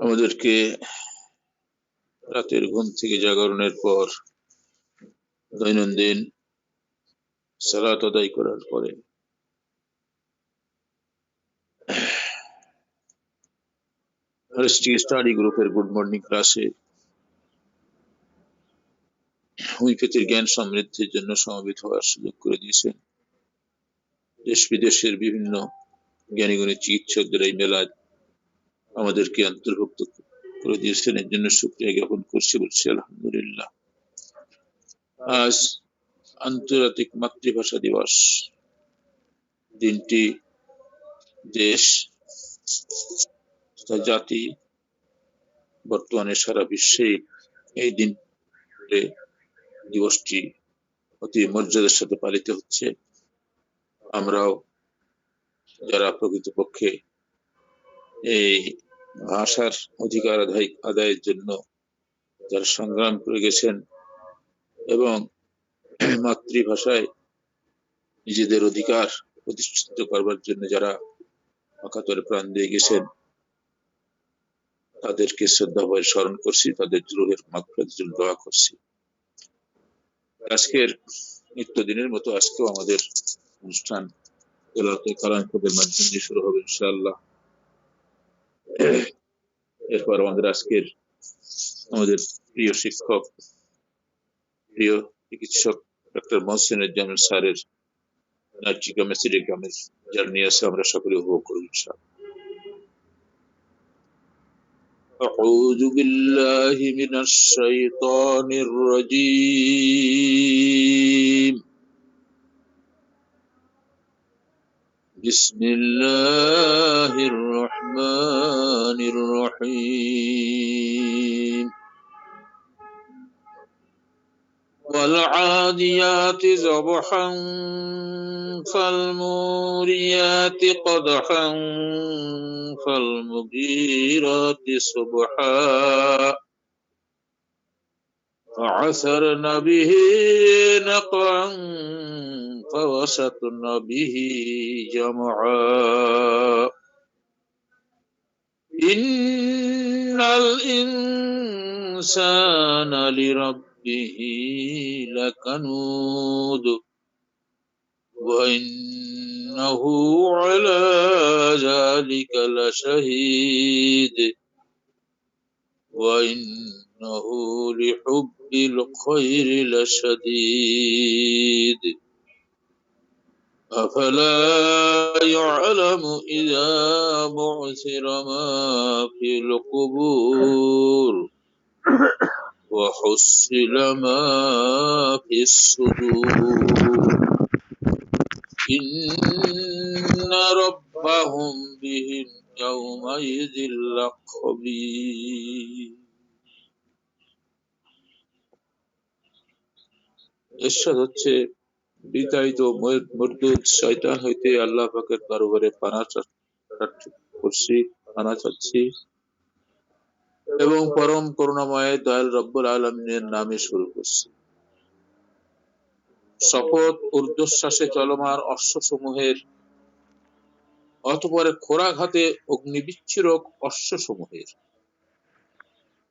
আমাদেরকে রাতের ঘুম থেকে জাগরণের পর দৈনন্দিন সালাত আদায় করার পরে স্টাডি গ্রুপের গুড মর্নিং ক্লাসে হোমিওপ্যাথির জ্ঞান সমৃদ্ধির জন্য সমবেত হওয়ার সুযোগ করে দিয়েছেন। দেশ বিদেশের বিভিন্ন জ্ঞানীগুণী চিকিৎসকদের এই মেলায় আমাদেরকে অন্তর্ভুক্ত করে দিয়েছেন, এর জন্য শুকরিয়া জ্ঞাপন করছি, বলছি আলহামদুলিল্লাহ। আজ আন্তর্জাতিক মাতৃভাষা দিবস। দিনটি দেশ জাতি বর্তমানে সারা বিশ্বে এই দিন দিবসটি অতি মর্যাদার সাথে পালিত হচ্ছে। আমরাও যারা প্রকৃতপক্ষে এই ভাষার অধিকার আদায়ের জন্য যারা সংগ্রাম করে গেছেন এবং মাতৃভাষায় নিজেদের অধিকার প্রতিষ্ঠিত করবার জন্য যারা অকাতরে প্রাণ দিয়ে গেছেন, তাদেরকে শ্রদ্ধা ভরে স্মরণ করছি, তাদের রূহের মাগফিরাতের জন্য দোয়া করছি। আজকের নিত্যদিনের মতো আজকেও আমাদের অনুষ্ঠান তেলাওয়াতে কালামের মাধ্যমে শুরু হবে ইনশাআল্লাহ। এরপর আমাদের প্রিয় শিক্ষক, প্রিয় চিকিৎসক ডক্টর মহসিনুজ্জামান স্যারের নাইট্রিক অ্যাসিডিক আমের জার্নি আছে, আমরা সকলে উপভোগ করব ইনশাআল্লাহ। أعوذ بالله من الشيطان الرجيم. بسم الله الرحمن الرحيم. والعاديات ضبحا فالموريات قدحا فالمغيرات صبحا فعثرن به نقعا فوسطن به جمعا إن الإنسان لربه لكنود وإنه على ذلك لشهيد وإنه لحب الخير لشديد أفلا يعلم إذا بعثر ما في القبور وحصل ما في الصدور إن ربهم بهم يومئذ لخبير. এরশাদ হচ্ছে, বিতাড়িত মরদুদ শয়তান হইতে আল্লাহ পাকের দরবারে পানা চাচ্ছি এবং পরম করুণাময় দয়াল রব্বুল আলামিনের নামে শুরু করছি। শপথ ঊর্ধ্বশ্বাসে চলমান অশ্বসমূহের, অতঃপর খোরাঘাতে অগ্নিবিচ্ছিরক অশ্বসমূহের,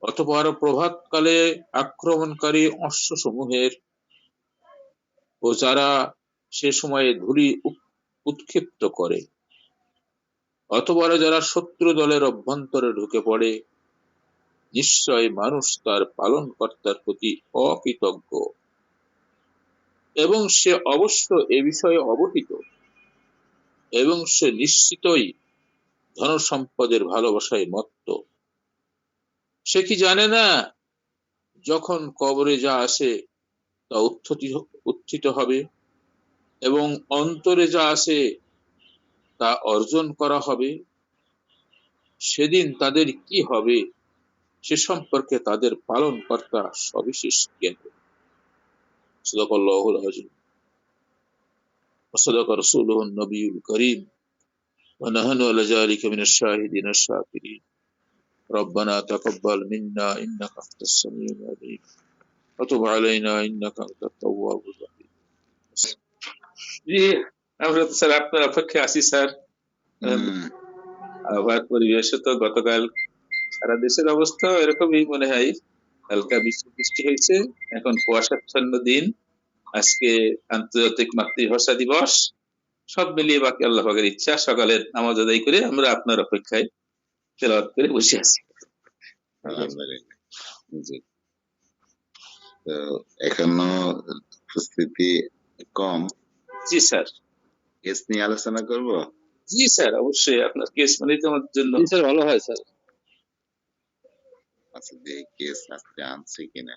অতঃপর প্রভাতকালে আক্রমণকারী অশ্বসমূহের ও যারা সে সময়ে ধূলি উৎক্ষিপ্ত করে, অতঃপর যারা শত্রু দলের অভ্যন্তরে ঢুকে পড়ে, নিশ্চয় মানুষ তার পালনকর্তার প্রতি অকৃতজ্ঞ এবং সে অবশ্য এ বিষয়ে অবহিত এবং সে নিশ্চিতই ধন সম্পদের ভালোবাসায় মত্ত। সে কি জানে না যখন কবরে যা আসে তা উত্থিত হবে এবং অন্তরে যা আসে তা অর্জন করা হবে, সেদিন তাদের কি হবে সে সম্পর্কে তাদের পালনকর্তা সবিশেষ জ্ঞাত। সাদাকাল্লাহুল আযীম ওয়া সাদাকা রাসূলুহুন নবিয়্যুল কারীম ওয়া নাহনু আলা যালিকা মিনাশ শাহিদিন আশ-শাকিরিন। রব্বানা তাকাব্বাল মিন্না ইন্নাকা আনতাস সামিউল আলীম ওয়া তুব আলাইনা ইন্নাকা আনতাত তাওয়াবুর রাহিম। জি, আমরা তো স্যার আপনার অপেক্ষায় আছি স্যার। আবার পরিবেশে তো গতকাল সারা দেশের অবস্থা এরকমই মনে হয়, হালকা বৃষ্টি বৃষ্টি হয়েছে, এখন কুয়াশাচ্ছন্ন দিন। আজকে আন্তর্জাতিক মাতৃভাষা দিবস। সব মিলিয়ে বাকি আল্লাহ পাকের ইচ্ছা সকালের নামাজ আদায় করে আমরা আপনার অপেক্ষায় তেলাওয়াত করে বসে আছি। আলহামদুলিল্লাহ। জি, তো এখনো উপস্থিতি কম। জি স্যার। কেস নিয়ে আলোচনা করব। জি স্যার, অবশ্যই আপনার কেস মানে তো আমার জন্য জি স্যার, ভালো হয় স্যার। আচ্ছা, যে কেস আজকে আনছে কিনা।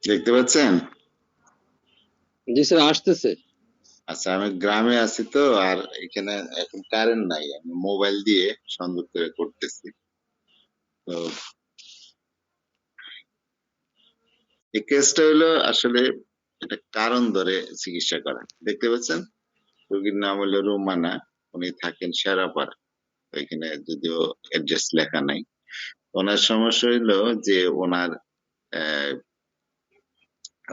দেখতে পাচ্ছেন? জি স্যার, আসতেছে। আচ্ছা, আমি গ্রামে আছি তো, আর এখানে এখন কারেন্ট নাই, আমি মোবাইল দিয়ে সংযোগ করে করতেছি। তো এই কেসটা হলো আসলে একটা কারণ ধরে চিকিৎসা করা। দেখতে পাচ্ছেন, রোগীর নাম হলো রুমানা, উনি থাকেন শেরাপাড়া। তো এখানে যদিও অ্যাড্রেস লেখা নাই। ওনার সমস্যা হইলো যে ওনার আহ,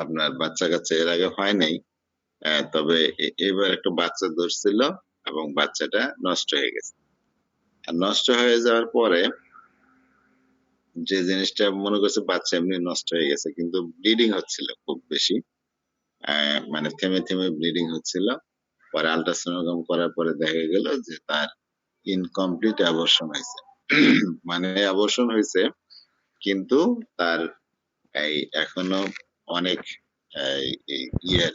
আপনার বাচ্চা কাচ্চা এর আগে হয় নাই। তবে এবার একটা বাচ্চা ধরছিল এবং বাচ্চাটা নষ্ট হয়ে গেছে। আর নষ্ট হয়ে যাওয়ার পরে যে জিনিসটা মনে করছে বাচ্চা এমনি নষ্ট হয়ে গেছে, কিন্তু ব্লিডিং হচ্ছিল খুব বেশি। মানে থেমে থেমে ব্লিডিং হচ্ছিল। পরে আল্ট্রাসোনোগ্রাম করার পরে দেখা গেল যে তার ইনকমপ্লিট অ্যাবর্শন হয়েছে। মানে অ্যাবর্শন হয়েছে, কিন্তু তার এই এখনো অনেক ইয়ের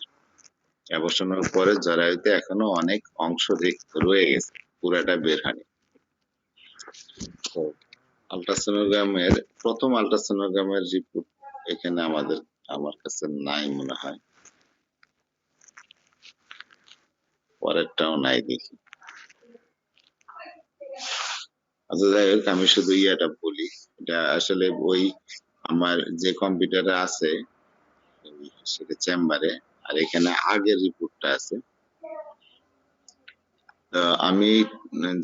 অ্যাবর্শনের পরে জরায়ুতে এখনো অনেক অংশ রয়ে গেছে, পুরাটা বের হয়নি। তো আল্ট্রাসোনোগ্রামের প্রথম আল্ট্রাসোনোগ্রামের রিপোর্ট এখানে আমার কাছে নাই মনে হয়, পরেরটাও নাই দেখি। আচ্ছা, যাই হোক, আমি শুধু ইয়েটা বলি, এটা আসলে ওই আমার যে কম্পিউটারে আছে সেটা চেম্বারে, আর এখানে আগের রিপোর্টটা আছে। তো আমি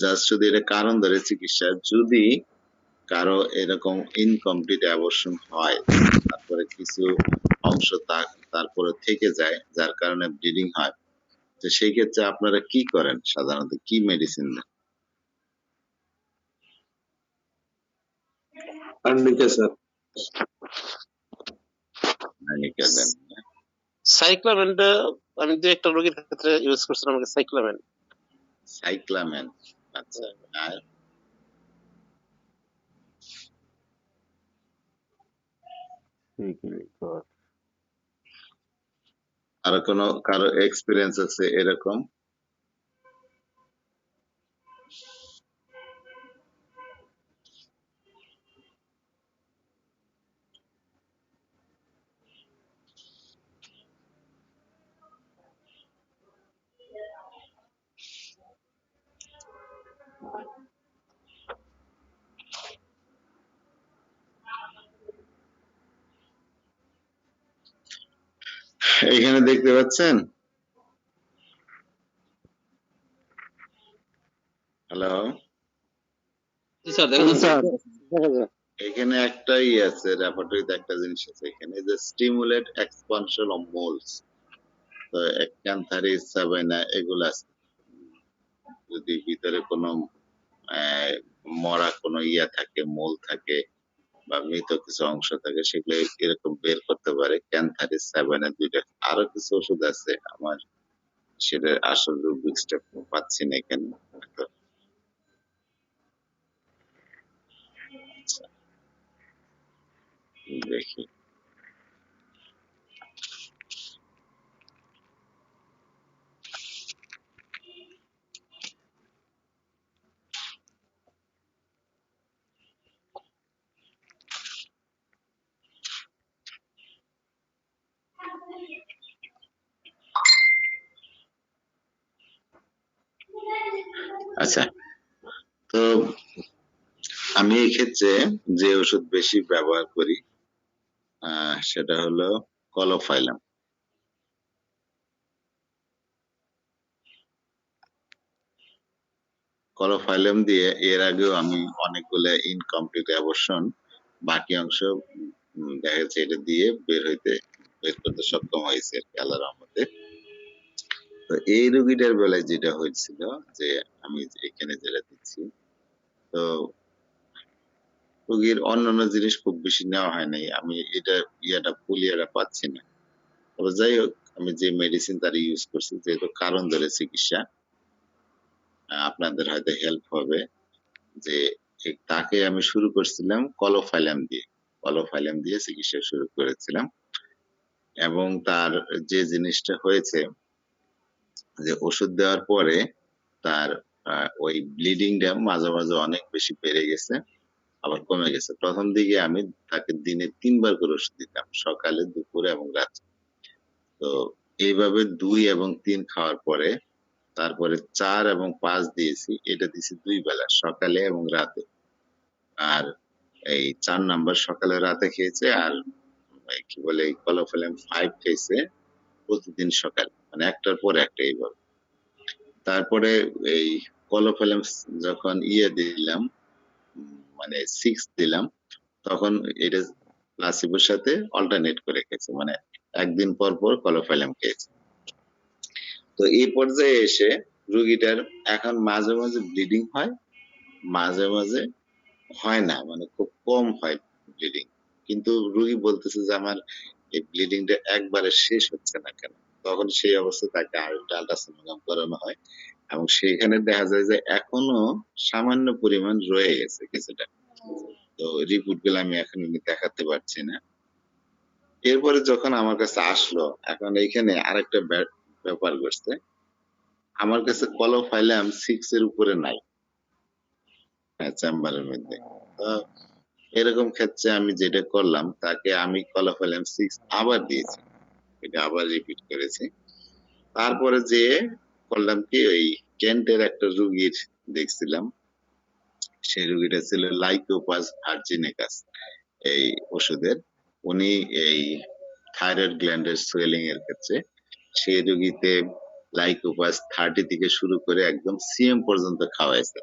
জাস্ট শুধু এটা কারণ ধরে চিকিৎসা, যদি কারো এরকম ইনকমপ্লিট অ্যাবর্শন হয়, তারপরে কিছু অংশ তারপরে থেকে যায়, যার কারণে ব্লিডিং হয়, তো সেই ক্ষেত্রে আপনারা কি করেন, সাধারণত কি মেডিসিন দেন? Arnica sir. নানিকা দেন? সাইক্লামেনটা আমি দু একটা রোগীর ক্ষেত্রে ইউজ করছিলাম, আমাকে সাইক্লামেন। সাইক্লামেন। আচ্ছা, আর আর কারো এক্সপিরিয়েন্স আছে এরকম? এখানে দেখতে পাচ্ছেন, হ্যালো, জি স্যার, দেখা যাচ্ছে। স্যার দেখা যায়। এখানে একটাই আছে রেপার্টরিতে, একটা জিনিস আছে এখানে যে স্টিমুলেট এক্সপানশন অফ মোলস। তো ক্যান্থারিস, সাবাইনা এগুলো আছে। যদি ভিতরে কোনো আহ, মরা কোনো ইয়া থাকে, মোল থাকে বা মৃত কিছু অংশ থাকে, সেগুলো এরকম বের করতে পারে। ক্যান্থারিস, সাবাইনা দুইটা। আরো কিছু ওষুধ আছে, আমার সেটা আসল রুবিক্সটা পাচ্ছি না এখানে। তো দেখি। আচ্ছা, তো আমি এই ক্ষেত্রে যে ওষুধ বেশি ব্যবহার করি সেটা হলো কলোফাইলাম। কলোফাইলাম দিয়ে এর আগেও আমি অনেকগুলো ইনকমপ্লিট অ্যাবর্শন, বাকি অংশ দেখা যাচ্ছে এটা দিয়ে বের করতে সক্ষম হয়েছে আর কি, আল্লাহর রহমতে। তো এই রোগীটার বেলায় যেটা হয়েছিল, যে আমি এখানে যেটা দিচ্ছি, তো রোগীর অন্যান্য জিনিস খুব বেশি নেওয়া হয় নাই, আমি এটা পুলিয়াটা পাচ্ছি না। তবে যাই হোক, আমি যে মেডিসিন তার ইউজ করছি, যেহেতু কারণ ধরে চিকিৎসা, আপনাদের হয়তো হেল্প হবে। যে তাকে আমি শুরু করছিলাম কলোফাইলাম দিয়ে, কলোফাইলাম দিয়ে চিকিৎসা শুরু করেছিলাম। এবং তার যে জিনিসটা হয়েছে, যে ওষুধ দেওয়ার পরে তার ওই ব্লিডিংটা মাঝে মাঝে অনেক বেশি বেড়ে গেছে, আবার কমে গেছে। প্রথম দিকে আমি তাকে দিনে 3 বার করে ওষুধ দিতাম, সকালে, দুপুরে এবং রাতে। তো এইভাবে 2 এবং 3 খাওয়ার পরে তারপরে 4 এবং 5 দিয়েছি, এটা দিয়েছি 2 বেলা, সকালে এবং রাতে। আর এই 4 নাম্বার সকালে রাতে খেয়েছে, আর কি বলে কলোফেলাম 5 খেয়েছে প্রতিদিন সকালে, মানে একটার পর একটা এইভাবে। তারপরে এই কলোফেলাম যখন দিলাম, মানে 6 দিলাম, তখন এটা প্লাসিবোর সাথে অল্টারনেট করে খেয়েছে, মানে একদিন পর পর কলোফেলাম খেয়েছে। তো এই পর্যায়ে এসে রুগীটার এখন মাঝে মাঝে ব্লিডিং হয়, মাঝে মাঝে হয় না, মানে খুব কম হয় ব্লিডিং। কিন্তু রুগী বলতেছে যে আমার এই ব্লিডিংটা একবারে শেষ হচ্ছে না কেন। তখন সেই অবস্থায় তাকে আরেকটা আল্ট্রাসোনোগ্রাম করানো হয়, এবং সেখানে দেখা যায় যে এখনো সামান্য পরিমাণ রয়ে গেছে কিছুটা। তো রিপোর্ট গুলো আমি এখন দেখাতে পারছি না। এরপরে যখন আমার কাছে আসলো, এখন এইখানে আরেকটা ব্যাপার ঘটছে, আমার কাছে কলোফাইলাম 6 এর উপরে নাই চেম্বারের মধ্যে। এরকম ক্ষেত্রে আমি যেটা করলাম, তাকে আমি কলোফেলাম 6 আবার দিয়েছি, এটা আবার রিপিট করেছি। তারপরে যে করলাম কি, ওই কেন্টের একটা রুগীর দেখছিলাম, সেই রুগীটা ছিল লাইকোপাস ভার্জিনিকাস এই ওষুধের। উনি এই থাইরয়েড গ্ল্যান্ডের সোয়েলিং এর ক্ষেত্রে সেই রুগীতে লাইকোপাস 30 থেকে শুরু করে একদম সিএম পর্যন্ত খাওয়াইছে।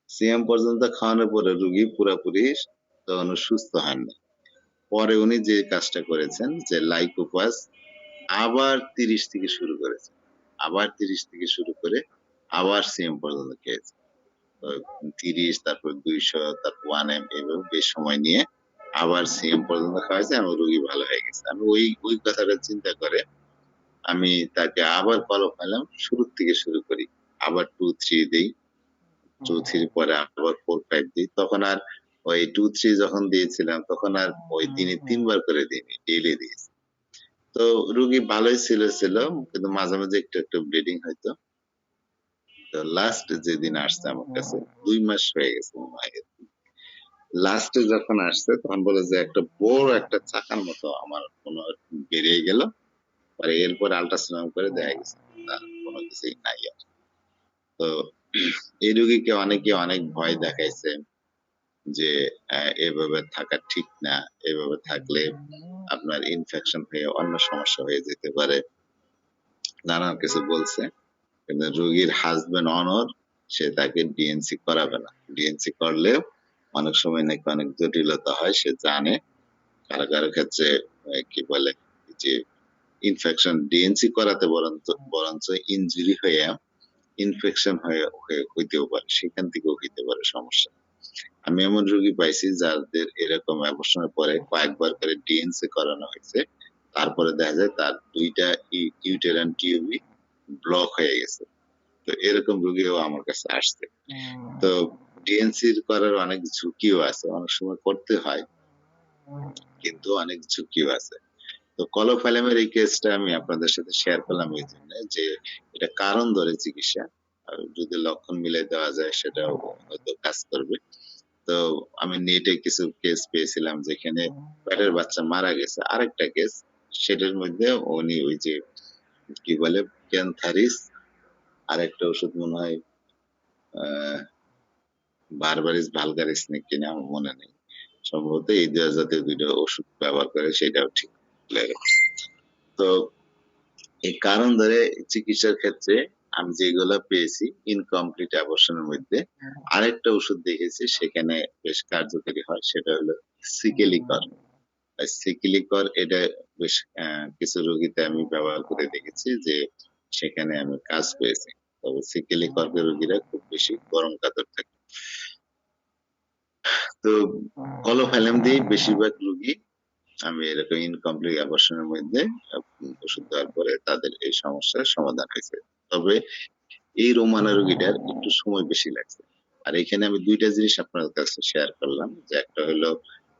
সিএম পর্যন্ত খাওয়ানোর পরে রুগী পুরাপুরি তখন সুস্থ হন না। পরে উনি যে কাজটা করেছেন, যে লাইকোপাস আবার 30 থেকে শুরু করেছেন, আবার 30 থেকে শুরু করে আবার সিএম পর্যন্ত খেয়েছে। তো 30, তারপর 200, তারপর 1M, এইভাবে বেশ সময় নিয়ে আবার সিএম পর্যন্ত খাওয়াইছে এবং রোগী ভালো হয়ে গেছে। আমি ওই কথাটা চিন্তা করে আমি তাকে আবার কলম পেলাম, শুরুর থেকে শুরু করি, আবার 2-3 দিই, 2-3 পরে আবার 4-5 দিই। তখন আর ওই 2-3 যখন দিয়েছিলাম, তখন আর ওই দিনে 3 বার করে দিইনি, ডেইলি দিয়েছি। তো রুগী ভালোই ছিল, কিন্তু মাঝে মাঝে একটু একটু ব্লিডিং হইতো। তো লাস্ট যেদিন আসছে আমার কাছে, 2 মাস হয়ে গেছে মনে হয়, লাস্টে যখন আসছে তখন বলে যে একটা বড় একটা চাকার মতো আমার কোনো বেরিয়ে গেল। পরে এরপর আল্ট্রাসাউন্ড করে দেখা গেছে তার কোনো কিছুই নাই আর। তো এই রোগীকে অনেকে অনেক ভয় দেখাইছে, যে এভাবে থাকা ঠিক না, এভাবে থাকলে আপনার ইনফেকশন হয়ে অন্য সমস্যা হয়ে যেতে পারে, নানান কিছু বলছে। কিন্তু রোগীর হাজবেন্ড অনর সে তাকে ডিএনসি করাবে না। ডিএনসি করলে অনেক সময় নাকি অনেক জটিলতা হয়, সে জানে। কারো কারো ক্ষেত্রে কি বলে যে ইনফেকশন ডিএনসি করাতে বরঞ্চ ইনজুরি হয়ে ইনফেকশন হইতেও পারে, সেখান থেকেও হইতে পারে সমস্যা। আমি এমন রোগী পাইছি যাদের এরকম অ্যাবর্শনের পরে কয়েকবার করে ডিএনসি করানো হয়েছে, তারপরে দেখা যায় তার 2টা ইউটেরাইন টিউবই ব্লক হয়ে গেছে। তো এরকম রোগীও আমার কাছে আসছে। তো ডিএনসি করার অনেক ঝুঁকিও আছে, অনেক সময় করতে হয়, কিন্তু অনেক ঝুঁকিও আছে। তো কলোফ্যালেমের এই কেসটা আমি আপনাদের সাথে শেয়ার করলাম এই জন্য যে এটা কারণ ধরে চিকিৎসা, আর যদি লক্ষণ মিলাই দেওয়া যায় সেটাও হয়তো কাজ করবে। তো আমি নেটে কিছু কেস পেয়েছিলাম যেখানে পেটের বাচ্চা মারা গেছে। আরেকটা কেস, সেটার মধ্যে উনি ওই যে কি বলে ক্যান্থারিস, আরেকটা ওষুধ মনে হয় বারবারিস ভালগারিস নাকি কিনা আমার মনে নেই, সম্ভবত এই জাতীয় 2টা ওষুধ ব্যবহার করে, সেটাও ঠিক লাগে। তো এই কারণ ধরে চিকিৎসার ক্ষেত্রে আমি যেগুলো পেয়েছি ইনকমপ্লিট অ্যাবর্শনের মধ্যে আরেকটা ওষুধ দেখেছি সেখানে বেশ কার্যকরী হয়, সেটা হলো সিকেলিকর। সিকেলিকর এটা বেশ কিছু রোগীতে আমি ব্যবহার করে দেখেছি যে সেখানে আমি কাজ পেয়েছি। তবে সিকেলিকর্কের রোগীরা খুব বেশি গরম কাতর থাকে। তো কলোফ্যালেম দিয়ে বেশিরভাগ রোগী আমি এরকম ইনকমপ্লিট অ্যাবর্শনের মধ্যে ওষুধ দেওয়ার পরে তাদের এই সমস্যার সমাধান হয়েছে। তবে এই রোমানা রোগীটার একটু সময় বেশি লাগছে। আর এখানে আমি 2টা জিনিস আপনার কাছে শেয়ার করলাম, যে একটা হলো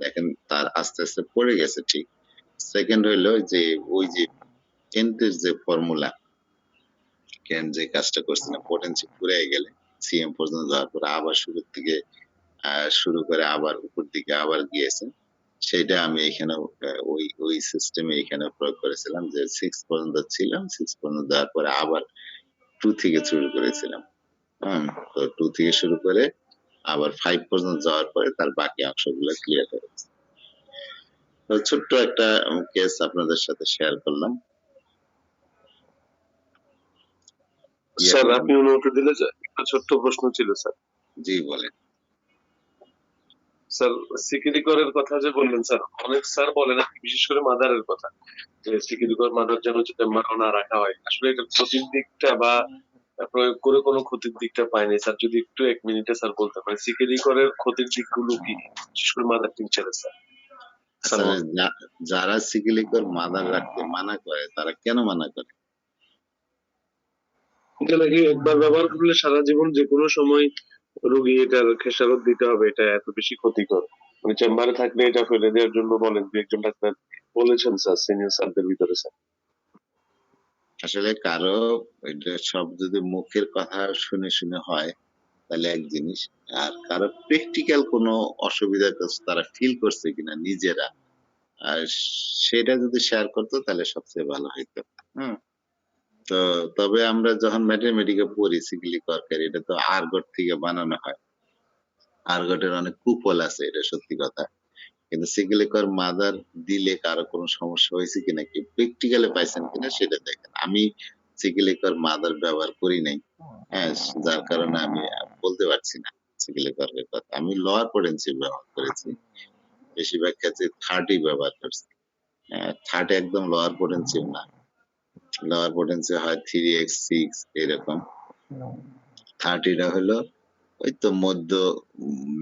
দেখেন তার আস্তে আস্তে পড়ে গেছে ঠিক, সেকেন্ড হইলো যে ওই যে কেন্টের যে ফর্মুলা, কেন্ট যে কাজটা করছিলাম পোটেন্সি পুড়ে গেলে সিএম পর্যন্ত যাওয়ার পর আবার শুরুর থেকে শুরু করে আবার উপর দিকে আবার গিয়েছেন, সেটা আমি এখানে ওই ওই সিস্টেমে এখানে প্রয়োগ করেছিলাম যে 6 পর্যন্ত ছিলাম, 6 পর্যন্ত যাওয়ার পরে আবার 2 থেকে শুরু করেছিলাম। তো 2 থেকে শুরু করে আবার 5 পর্যন্ত যাওয়ার পরে তার বাকি অংশগুলো ক্লিয়ার হয়ে গেছে। তো ছোট্ট একটা কেস আপনাদের সাথে শেয়ার করলাম। স্যার আপনি অনুমতি দিলে একটা ছোট্ট প্রশ্ন ছিল স্যার। জি বলেন। স্যার সিকিউরিকরের কথা যে বললেন স্যার, অনেক স্যার বলেন বিশেষ করে মাদারের কথা, যে সিকিউরিকর মাদার যেন চেম্বার না রাখা হয়। আসলে এটা ক্ষতির দিকটা বা প্রয়োগ করে কোনো ক্ষতির দিকটা পাইনি স্যার, যদি একটু 1 মিনিটে স্যার বলতে পারেন সিকিউরিকরের ক্ষতির দিকগুলো কি, বিশেষ করে মাদার টিনচারের স্যার। আসলে যারা সিকিলিকর মাদার রাখতে মানা করে তারা কেন মানা করে? এটা নাকি একবার ব্যবহার করলে সারা জীবন যে কোনো সময় রোগী এটার খেসারত দিতে হবে, এটা এত বেশি ক্ষতিকর। মানে চেম্বারে থাকলে এটা ফেলে দেওয়ার জন্য বলেন, যে একজন ডাক্তার বলেছেন স্যার সিনিয়র স্যারদের ভিতরে স্যার। আসলে কারো এটা সব যদি মুখের কথা শুনে শুনে হয় তাহলে এক জিনিস, আর কারো প্র্যাকটিক্যাল কোনো অসুবিধা তারা ফিল করছে কিনা নিজেরা, আর সেটা যদি শেয়ার করতো তাহলে সবচেয়ে ভালো হইতো। হুম। তো তবে আমরা যখন ম্যাথমেটিকে পড়ি সিগলিকর্কের, এটা তো আর্গট থেকে বানানো হয়, আর্গটের অনেক কুফল আছে, এটা সত্যি কথা। কিন্তু সিগলিকর মাদার দিলে কারো কোনো সমস্যা হয়েছে কিনা, কি প্র্যাকটিক্যালে পাইছেন কিনা সেটা দেখেন। আমি সিগলিকর মাদার ব্যবহার করি নাই, হ্যাঁ, যার কারণে আমি বলতে পারছি না সিগলিকর্কের কথা। আমি লোয়ার পোটেন্সি ব্যবহার করেছি, বেশিরভাগ ক্ষেত্রে 30 ব্যবহার করছি। 30 একদম লোয়ার পোটেন্সি না, লোয়ার পোটেন্সি হয় 3x 6 এরকম, 30টা হলো ওই তো মধ্য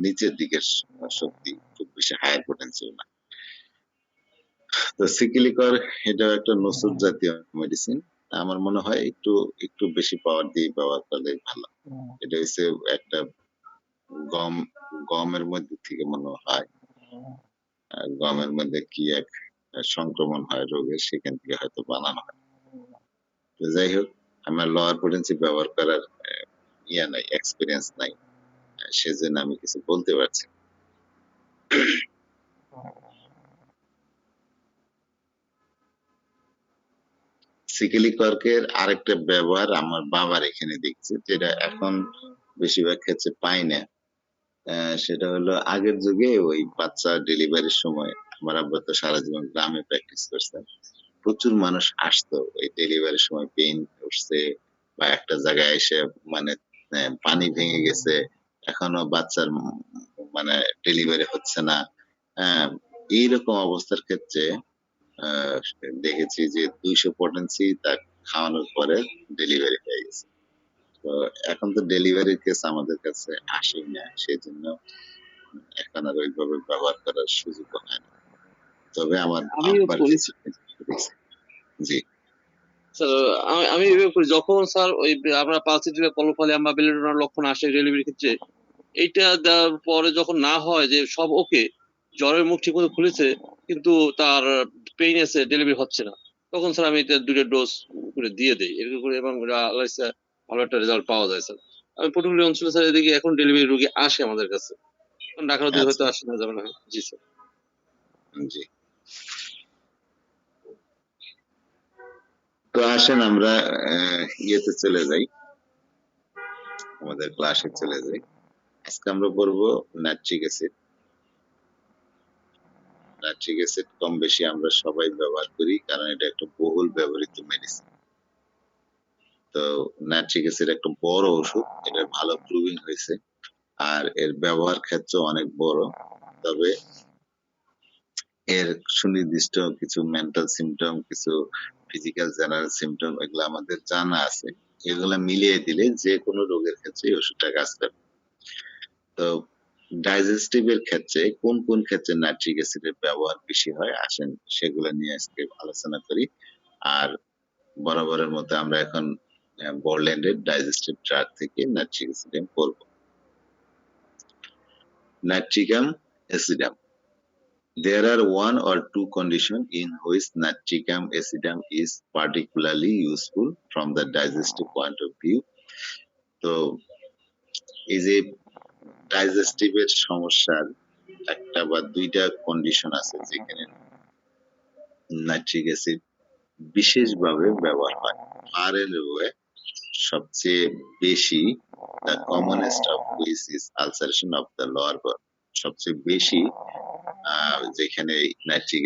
নিচের দিকের শক্তি, খুব বেশি হায়ার পোটেন্সিও না। তো সিকিলিকর এটা একটা নসুর জাতীয় মেডিসিন, আমার মনে হয় একটু একটু বেশি পাওয়ার দিয়ে ব্যবহার করলে ভালো। এটা হচ্ছে একটা গম, গমের মধ্যে থেকে মনে হয়, গমের মধ্যে কি এক সংক্রমণ হয় রোগের, সেখান থেকে হয়তো বানানো হয়। তো যাই হোক, আমার লোয়ার পোটেন্সি ব্যবহার করার ইয়া নাই, এক্সপিরিয়েন্স নাই, সেজন্য আমি কিছু বলতে পারছি না। সিকেলিকর্কের আরেকটা ব্যবহার আমার বাবার এখানে দেখছি, যেটা এখন বেশিরভাগ ক্ষেত্রে পাই না, সেটা হলো আগের যুগে ওই বাচ্চা ডেলিভারির সময় আমার আব্বা তো সারা জীবন গ্রামে প্র্যাকটিস করছে, প্রচুর মানুষ আসতো ওই ডেলিভারির সময়, পেইন উঠছে বা একটা জায়গায় এসে মানে পানি ভেঙে গেছে, এখনো বাচ্চার মানে ডেলিভারি হচ্ছে না। হ্যাঁ, এইরকম অবস্থার ক্ষেত্রে আহ, দেখেছি যে 200 পটেন্সি তা খাওয়ানোর পরে ডেলিভারি হয়ে গেছে। তো এখন তো ডেলিভারির কেস আমাদের কাছে আসেই না, সেই জন্য এখন আর ওইভাবে ব্যবহার করার সুযোগ হয় না। তবে আমার আমিও আব্বার করেছি ক্ষেত্রে দেখছি। জি স্যার। আমি এভাবে করি, যখন স্যার ওই আমরা পালসিটিভা কলোফালিয়াম বা বেলিডোনার লক্ষণ আসে ডেলিভারির ক্ষেত্রে, এইটা দেওয়ার পরে যখন না হয় যে সব ওকে, জ্বরের মুখ ঠিক মতো খুলেছে কিন্তু তার পেইন আছে, ডেলিভারি হচ্ছে না, তখন স্যার আমি এটা 2টা ডোজ করে দিয়ে দিই এরকম করে, এবং আল্লাহ ইচ্ছা ভালো একটা রেজাল্ট পাওয়া যায় স্যার। আমি পটুয়াখালী অঞ্চলে স্যার এদিকে এখন ডেলিভারি রোগী আসে আমাদের কাছে, ঢাকার দিকে হয়তো আচ্ছা। আসে না, যাবে না। জি স্যার। জি, তো আসেন আমরা ইয়েতে চলে যাই, আমাদের ক্লাসে চলে যাই। আজকে আমরা পড়বো নাইট্রিক অ্যাসিড। নাইট্রিক অ্যাসিড কম বেশি আমরা সবাই ব্যবহার করি, কারণ এটা একটা বহুল ব্যবহৃত মেডিসিন। তো নাইট্রিক অ্যাসিড একটা বড় ওষুধ, এটা ভালো প্রুভিং হয়েছে, আর এর ব্যবহার ক্ষেত্র অনেক বড়। তবে এর সুনির্দিষ্ট কিছু মেন্টাল সিমটম, কিছু ফিজিক্যাল জেনারেল সিমটম, এগুলো আমাদের জানা আছে। এগুলা মিলিয়ে দিলে যে কোনো রোগের ক্ষেত্রে এই ওষুধটা কাজ করে। তো ডাইজেস্টিভ এর ক্ষেত্রে কোন কোন ক্ষেত্রে নাইট্রিক অ্যাসিডের ব্যবহার বেশি হয়, আসেন সেগুলো নিয়ে আজকে আলোচনা করি। আর বরাবরের মতো আমরা এখন বরল্যান্ডের ডাইজেস্টিভ ড্রাগ থেকে নাইট্রিক অ্যাসিডাম পড়ব। Nitricum অ্যাসিডাম. There are one or two conditions in which natrium acidum is particularly useful from the digestive point of view. তো এই যে ডাইজেস্টিভের সমস্যার একটা বা দুইটা কন্ডিশন আছে যেখানে নাইট্রিক অ্যাসিড বিশেষভাবে ব্যবহার হয়। আর এর সবচেয়ে বেশি, the commonest of which is ulceration of the lower bowel. সবচেয়ে বেশি যেখানে নাইট্রিক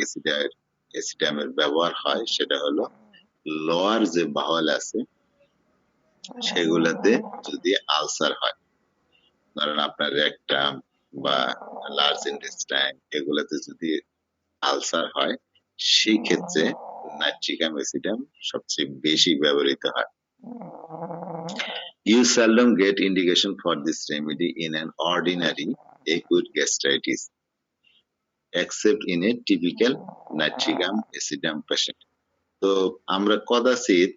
অ্যাসিডামের ব্যবহার হয় সেটা হলো লোয়ার যে বাওয়াল আছে সেগুলাতে যদি আলসার হয়, ধরেন আপনার রেকটাম বা লার্জ ইন্টেস্টাইন, এগুলাতে যদি আলসার হয়, সেই ক্ষেত্রে নাইট্রিকাম অ্যাসিডাম সবচেয়ে বেশি ব্যবহৃত হয়। You seldom get indication for this remedy in an ordinary acute gastritis, except in a typical natrium acidum patient. তো আমরা কদাচিৎ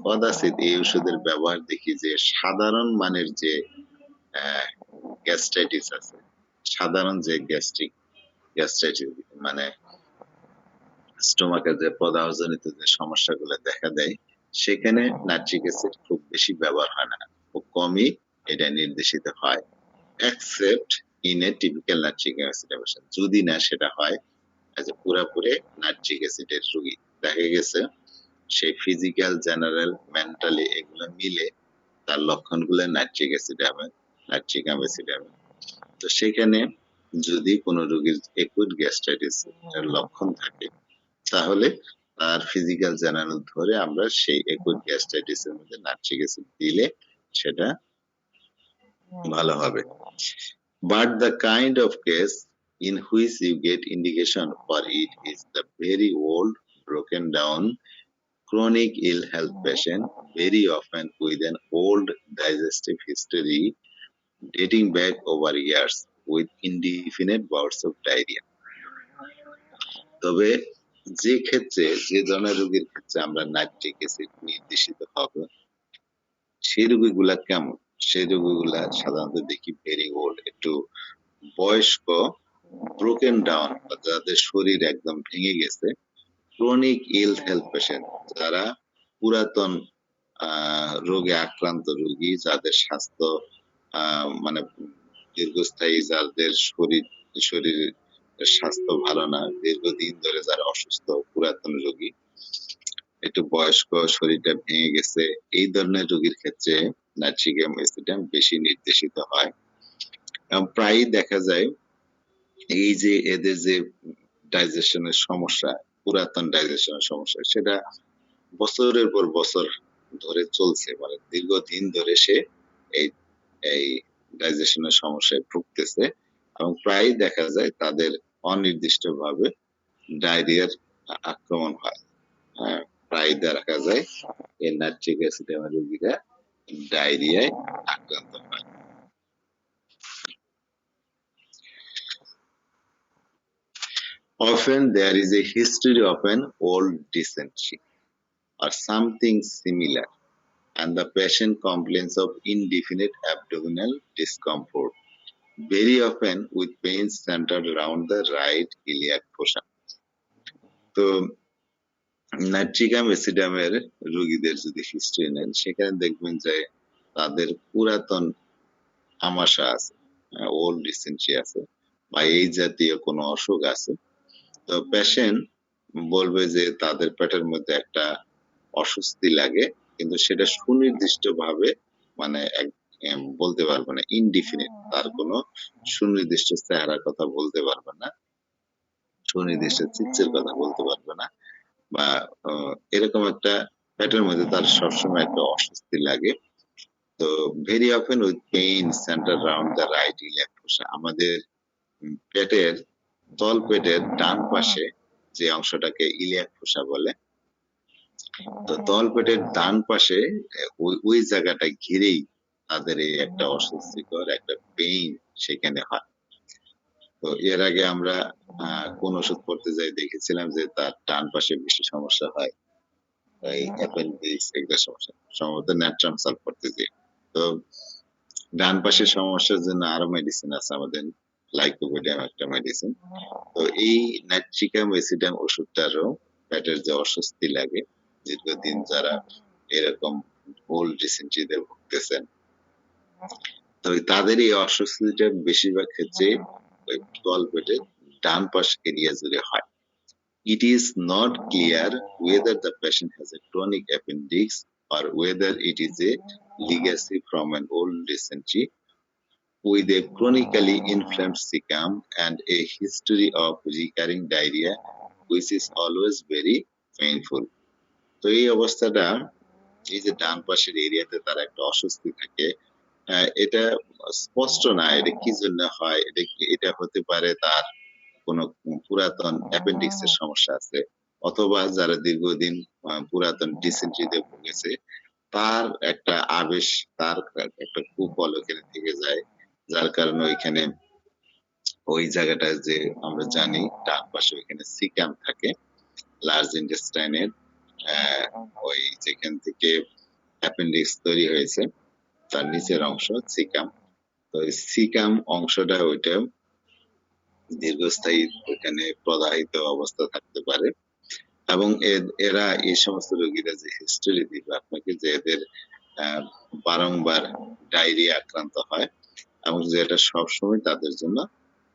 কদাচিৎ এই ওষুধের ব্যবহার দেখি যে সাধারণ মানের যে গ্যাস্ট্রাইটিস আছে, সাধারণ যে গ্যাস্ট্রাইটিস মানে স্টোমাকের যে প্রদাহজনিত যে সমস্যাগুলো দেখা দেয়, সেখানে নাইট্রিক অ্যাসিড খুব বেশি ব্যবহার হয় না, খুব কমই এটা নির্দেশিত হয়, except in a typical nitric acid patient, যদি না সেটা হয় যে পুরাপুরি নাইট্রিক অ্যাসিডের রোগী। দেখা গেছে সেই ফিজিক্যাল জেনারেল মেন্টালি এগুলো মিলে তার লক্ষণগুলো নাইট্রিক অ্যাসিড। তো সেখানে যদি কোনো রোগীর একুট গ্যাস্ট্রাইটিস এর লক্ষণ থাকে, তাহলে তার ফিজিক্যাল জেনারেল ধরে আমরা সেই একুট গ্যাস্ট্রাইটিস এর মধ্যে নাইট্রিক অ্যাসিড দিলে সেটা ভালো হবে। But the kind of case in which you get indication for it is the very old, broken down, chronic ill health patient, very often with an old digestive history dating back over years with indefinite bouts of diarrhea. তবে যে ক্ষেত্রে, যে ধরনের রোগীর ক্ষেত্রে আমরা nitric acid নির্দেশিত হবে, সেই রোগীগুলা কেমন? সেই রোগীগুলা সাধারণত দেখি ভেরি ওল্ড, একটু বয়স্ক, ব্রোকেন ডাউন, যাদের শরীর একদম ভেঙে গেছে, ক্রনিক ইল হেলথ পেশেন্ট, যারা পুরাতন রোগে আক্রান্ত রোগী, যাদের স্বাস্থ্য মানে দীর্ঘস্থায়ী, যাদের শরীরের স্বাস্থ্য ভালো না, দীর্ঘদিন ধরে যারা অসুস্থ, পুরাতন রোগী, একটু বয়স্ক, শরীরটা ভেঙে গেছে, এই ধরনের রোগীর ক্ষেত্রে নাইট্রিকাম অ্যাসিডাম বেশি নির্দেশিত হয়। প্রায়ই দেখা যায় এই যে এদের যে ডাইজেশনের সমস্যা, পুরাতন ডাইজেশনের সমস্যা, সেটা বছরের পর বছর ধরে চলছে, মানে দীর্ঘদিন ধরে সে এই এই ডাইজেশনের সমস্যায় ভুগতেছে, এবং প্রায়ই দেখা যায় তাদের অনির্দিষ্টভাবে ডায়রিয়ার আক্রমণ হয়। হ্যাঁ, প্রায় দেখা যায় এই নাইট্রিক অ্যাসিডেমা রোগীরা ডায়রিয়ায় আক্রান্ত হয়। Often there is a history of an old dysentery or something similar, and the patient complains of indefinite abdominal discomfort, very often with pain centered around the right iliac fossa. তো nitricum অ্যাসিডামের রোগীদের যদি history নেন, সেখানে দেখবেন যে তাদের পুরাতন আমাশা আছে, ওল্ড ডিসেন্ট্রি আছে, বা এই জাতীয় কোনো অসুখ আছে। তো পেশেন্ট বলবে যে তাদের পেটের মধ্যে একটা অস্বস্তি লাগে, কিন্তু সেটা সুনির্দিষ্ট ভাবে মানে বলতে পারবে না, ইনডিফিনিট, তার কোনো সুনির্দিষ্ট চেহারার কথা বলতে পারবে না, সুনির্দিষ্ট চিত্রের কথা বলতে পারবে না, বা এরকম একটা পেটের মধ্যে তার সবসময় একটা অস্বস্তি লাগে। তো very often with pain centre round the right iliac ফোসা, আমাদের পেটের তল পেটের ডান পাশে যে অংশটাকে ইলিয়াক ফোসা বলে, তো তল পেটের ডান পাশে ওই জায়গাটা ঘিরেই তাদের এই একটা অস্বস্তিকর একটা পেইন সেখানে হয়। তো এর আগে আমরা কোন ওষুধ পড়তে যাই দেখেছিলাম যে তার ডান পাশে বেশি সমস্যা হয়, এই অ্যাপেন্ডিক্স এগুলো সমস্যা, সম্ভবত ন্যাট্রামসাল পড়তে যাই। তো ডান পাশের সমস্যার জন্য আরো মেডিসিন আছে আমাদের, লাইকোপোডিয়াম একটা মেডিসিন। তো এই নাইট্রিকাম অ্যাসিডাম ওষুধটারও পেটের যে অস্বস্তি লাগে, দীর্ঘদিন যারা এরকম ওল্ড ডিসেন্ট্রিতে ভুগতেছেন, তো তাদের এই অস্বস্তিটা বেশিরভাগ ক্ষেত্রে ওই তল পেটের ডান পাশ এরিয়া জুড়ে হয়। It is not clear whether the patient has a chronic appendix or whether it is a legacy from an old dysentery with a chronically inflamed cecum and a history of recurring diarrhea, which is always very painful. তো এই অবস্থাটা, এই যে ডান পাশের এরিয়াতে তার একটা অস্বস্তি থাকে, এটা স্পষ্ট না এটা কি জন্য হয়, এটা হতে পারে তার কোনো পুরাতন অ্যাপেন্ডিক্স এর সমস্যা আছে, অথবা যারা দীর্ঘদিন পুরাতন ডিসেন্ট্রিতে ভুগেছে তার একটা আবেশ, তার একটা কুফল ওখানে থেকে যায়, যার কারণে ওইখানে ওই জায়গাটা যে আমরা জানি ডান পাশে ওইখানে সিকাম থাকে, লার্জ ইন্টেস্টাইনের ওই যেখান থেকে অ্যাপেন্ডিক্স তৈরি হয়েছে তার নিচের অংশ সিকাম। তো সিকাম অংশটা ওইটা দীর্ঘস্থায়ী ওইখানে প্রদাহিত অবস্থা থাকতে পারে, এবং এরা এই সমস্ত রোগীরা যে হিস্টরি দিবে আপনাকে যে এদের বারংবার ডায়রিয়া আক্রান্ত হয়, এবং যেটা সবসময় তাদের জন্য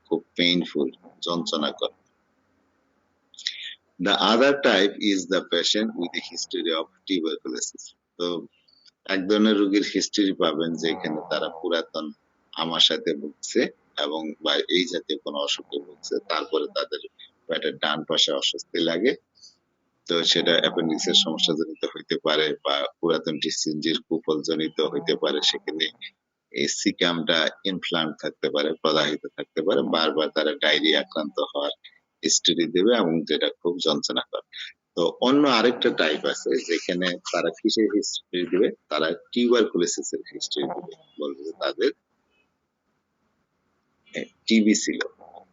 খুব painful, যন্ত্রণাকর। The other type is the patient with a history of tuberculosis. তো এক ধরনের রোগীর হিস্টরি পাবেন যে এখানে তারা পুরাতন আমাশাতে ভুগছে এবং বা এই জাতীয় কোনো অসুখে ভুগছে, তারপরে তাদের পেটের ডান পাশে অস্বস্তি লাগে। তো সেটা অ্যাপেন্ডিক্স এর সমস্যা জনিত হইতে পারে বা পুরাতন ডিসেন্ট্রির কুফল জনিত হইতে পারে, সেখানে এই সিকামটা ইনফ্লাম থাকতে পারে, প্রদাহিত থাকতে পারে, বারবার তারা ডায়রিয়া আক্রান্ত হওয়ার হিস্টরি দেবে এবং যেটা খুব যন্ত্রণাকর। তো অন্য আরেকটা টাইপ আছে যেখানে তারা কিসের হিস্টরি দিবে, তারা টিউবারকুলোসিস এর হিস্টরি দিবে, বলবে যে তাদের টিবি ছিল।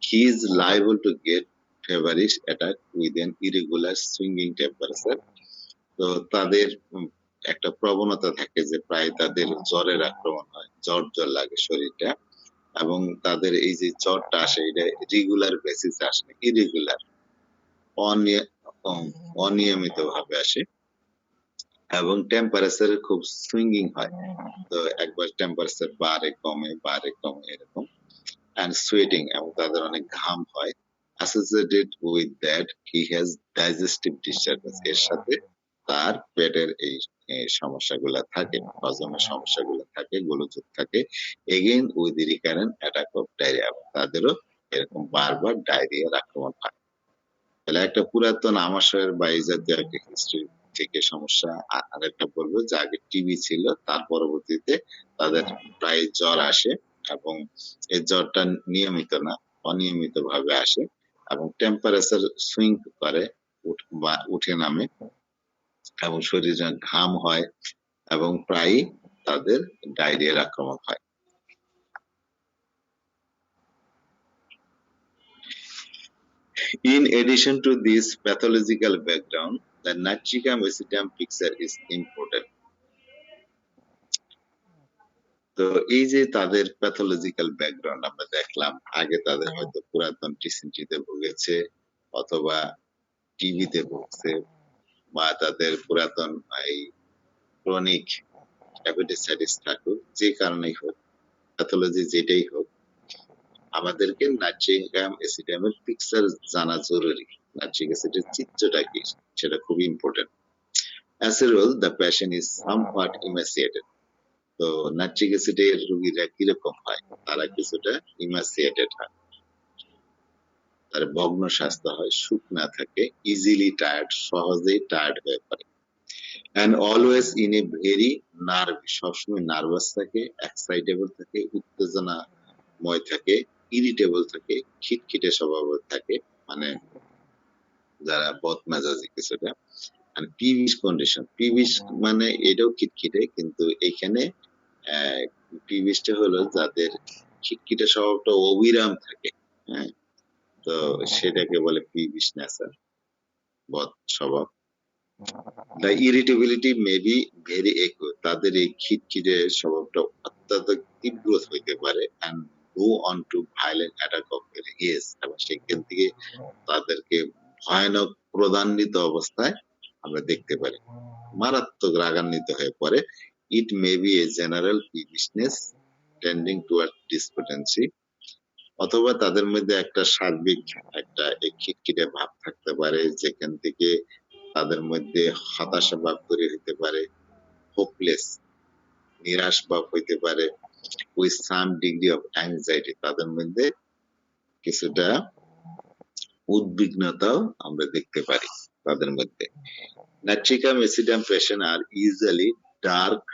He is liable to get feverish attack with an irregular swinging temperature. তো তাদের একটা প্রবণতা থাকে যে প্রায় তাদের জ্বরের আক্রমণ হয়, জ্বর জ্বর লাগে শরীরটা, এবং তাদের এই যে জ্বরটা আসে এটা রেগুলার বেসিসে আসে, ইরেগুলার অনিয়মিত ভাবে আসে, এবং টেম্পারেচার খুব সুইঙ্গিং হয়। তো একবার টেম্পারেচার বাড়ে কমে এরকম, and sweating, এবং তাদের অনেক ঘাম হয়। Associated with that he has digestive disturbance, এর সাথে তার পেটের এই সমস্যাগুলা থাকে, হজমের সমস্যাগুলো থাকে, গোলযোগ থাকে, again with recurrent attack of diarrhoea, তাদেরও এরকম বারবার ডায়রিয়ার আক্রমণ হয়। তাহলে একটা পুরাতন আমাশয়ের বা এই জাতীয় একটা হিস্ট্রি থেকে সমস্যা। আরেকটা বলবো যে আগে টিবি ছিল, তার পরবর্তীতে তাদের প্রায় জ্বর আসে, এবং এই জ্বরটা নিয়মিত না, অনিয়মিত ভাবে আসে, এবং টেম্পারেচার সুইং করে, বা উঠে নামে, এবং শরীরে ঘাম হয়, এবং প্রায়ই তাদের ডায়রিয়ার আক্রমণ হয়। In addition to this pathological background, the Natrichum acidum picture is important. তো এই যে তাদের প্যাথোলজিক্যাল ব্যাকগ্রাউন্ড আমরা দেখলাম, আগে তাদের হয়তো পুরাতন টিসিনটিতে ভুগেছে, অথবা টিবিতে ভুগছে, বা তাদের পুরাতন এই ক্রনিক অ্যাপেন্ডিসাইটিস থাকুক, যে কারণেই হোক, প্যাথোলজি যেটাই হোক, আমাদেরকে নাইট্রিক অ্যাসিডামের পিকচার জানা জরুরি। নাইট্রিক অ্যাসিডের চিত্রটা কি সেটা খুবই important. As a rule, the patient is somewhat emaciated. তো নাইট্রিক অ্যাসিডের রোগীরা কিরকম হয়? তারা কিছুটা ইমাসিয়েটেড হয়, তার ভগ্ন স্বাস্থ্য হয়, শুকনা থাকে, ইজিলি টায়ার্ড, সহজেই টায়ার্ড হয়ে পড়ে, and always in a very nervous, সবসময় নার্ভাস থাকে, এক্সাইটেবল থাকে, উত্তেজনাময় থাকে, ইরিটেবল থাকে, খিটখিটে স্বভাবের থাকে, মানে যারা বদমেজাজি কিছুটা। আর পিভিশ কন্ডিশন, পিভিশ মানে এটাও খিটখিটে, কিন্তু এখানে পিভিশটা হলো যাদের খিটখিটে স্বভাবটা অবিরাম থাকে, হ্যাঁ, তো সেটাকে বলে পিভিশ নেচার, বদ স্বভাব। The irritability may be very acute, তাদের এই খিটখিটে স্বভাবটা অত্যাধিক তীব্র হইতে পারে, and go on to violent attack of rage, এবং সেখান থেকে তাদেরকে ভয়ানক ক্রোধান্বিত অবস্থায় আমরা দেখতে পারি, মারাত্মক রাগান্বিত হয়ে পড়ে। It may be a general peevishness tending toward despondency, অথবা তাদের মধ্যে একটা সার্বিক একটা খিটখিটে ভাব থাকতে পারে, যেখান থেকে তাদের মধ্যে হতাশা ভাব তৈরি হতে পারে, হোপলেস, নিরাশ ভাব হইতে পারে, with some degree of anxiety, তাদের মধ্যে কিছুটা উদ্বিগ্নতাও আমরা দেখতে পারি তাদের মধ্যে। Natrichum acidum patients are usually dark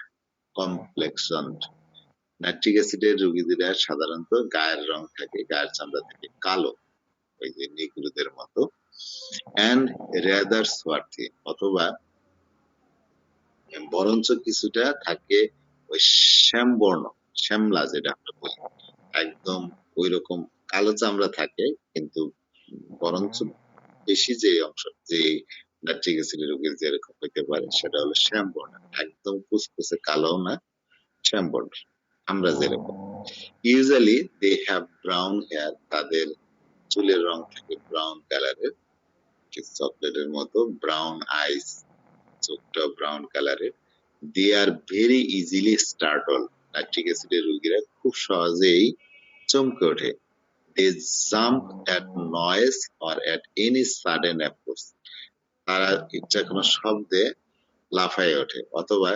complexioned. Nitric অ্যাসিডের রোগীরা সাধারণত গায়ের রং থাকে, গায়ের চামড়া থাকে কালো, ওই যে নিগ্রোদের মতো, and rather swarthy, অথবা বরঞ্চ কিছুটা থাকে ওই শ্যামবর্ণ, শ্যামলা যেটা আমরা বলি, একদম ওই রকম কালো চামড়া থাকে, কিন্তু বরঞ্চ বেশি যে অংশ, যে নাইট্রিক অ্যাসিডের রোগীর যেরকম হইতে পারে সেটা হলো শ্যামবর্ণ, একদম কুচকুচে কালো না, শ্যামবর্ণ, আমরা যেরকম। Usually they have brown hair, তাদের চুলের রং থাকে ব্রাউন কালারের, চকলেটের মতো, ব্রাউন আইস, চোখটা ব্রাউন কালারের। দে আর ভেরি ইজিলি স্টার্টল, নাইট্রিক অ্যাসিডের রোগীরা খুব সহজেই চমকে ওঠে। They jump at noise or at any sudden approach, তারা ইচ্ছা কোনো শব্দে লাফায় ওঠে, অথবা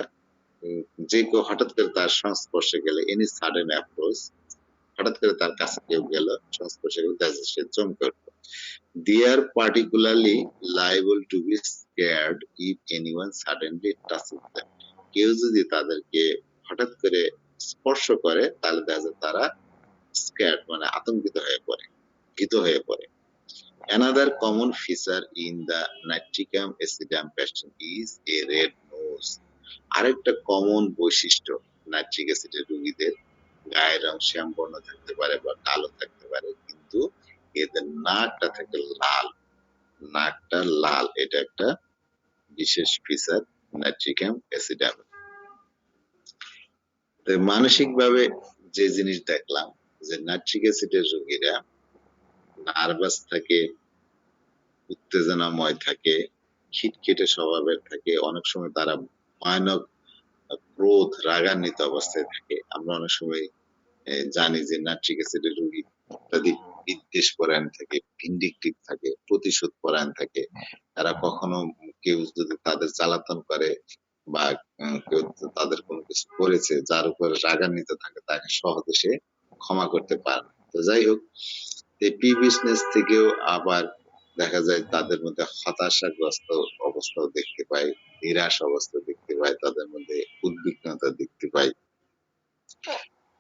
যে কেউ হঠাৎ করে তার সংস্পর্শে গেলে, এনি সাডেন অ্যাপ্রোচ, হঠাৎ করে তার কাছে কেউ গেল, সংস্পর্শে গেলে সে চমকে উঠবে। They are particularly liable to be scared if anyone suddenly touches them, কেউ যদি তাদেরকে হঠাৎ করে স্পর্শ করে, তাহলে দেখা যায় তারা স্ক্যার্ড মানে আতঙ্কিত হয়ে পড়ে, ভীত হয়ে পড়ে। Another common feature in the Natrichum acidum patient is a red nose. আরেকটা কমন বৈশিষ্ট্য নাইট্রিক অ্যাসিডের রোগীদের, গায়ের রং শ্যামবর্ণ থাকতে পারে বা কালো থাকতে পারে, কিন্তু এদের নাকটা থাকে লাল, নাকটা লাল, এটা একটা বিশেষ ফিচার নাইট্রিকাম অ্যাসিডাম। মানসিক ভাবে যে জিনিস দেখলাম, যে নাইট্রিক অ্যাসিডের রোগীরা নার্ভাস থাকে, উত্তেজনাময় থাকে, খিটখিটে স্বভাবের থাকে, অনেক সময় তারা ভয়ানক ক্রোধ, রাগান্বিত অবস্থায় থাকে। আমরা অনেক সময় জানি যে নাইট্রিক অ্যাসিডের রোগী ইত্যাদি বিদ্বেষ পরায়ণ থাকে, ভিন্ডিকটিভ থাকে, প্রতিশোধ পরায়ণ থাকে। তারা কখনো কেউ যদি তাদের জ্বালাতন করে বা কেউ তাদের কোনো কিছু করেছে যার উপরে রাগান্বিত থাকে, তাকে সহজে সে ক্ষমা করতে পারে না। তো যাই হোক, এই পি বিজনেস থেকেও আবার দেখা যায় তাদের মধ্যে হতাশাগ্রস্ত অবস্থাও দেখতে পাই, নিরাশ অবস্থা দেখতে পাই, তাদের মধ্যে উদ্বিগ্নতা দেখতে পাই।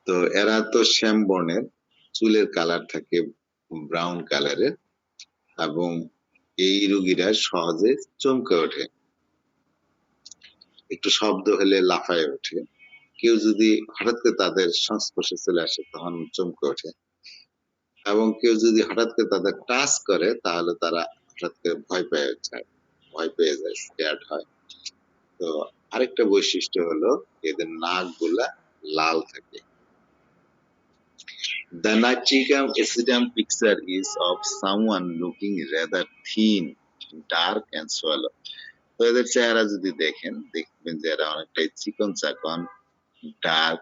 তো এরা তো শ্যাম বর্ণের, চুলের কালার থাকে ব্রাউন কালারের, এবং এই রোগীরা সহজে চমকে ওঠে, একটু শব্দ হলে লাফায় ওঠে। কেউ যদি হঠাৎ করে তাদের সংস্পর্শে চলে আসে তখন চমকে ওঠে, এবং কেউ যদি হঠাৎ করে তাদের টাচ করে তাহলে তারা হঠাৎ করে ভয় পেয়ে যায়, স্ক্যার্ড হয়। তো আরেকটা বৈশিষ্ট্য হলো এদের নাক গুলা লাল থাকে। The Natrichum acidum picture is of someone looking rather thin, dark and sallow. তো এদের চেহারা যদি দেখেন, দেখবেন যে এরা অনেকটাই চিকন চাকন, ডার্ক,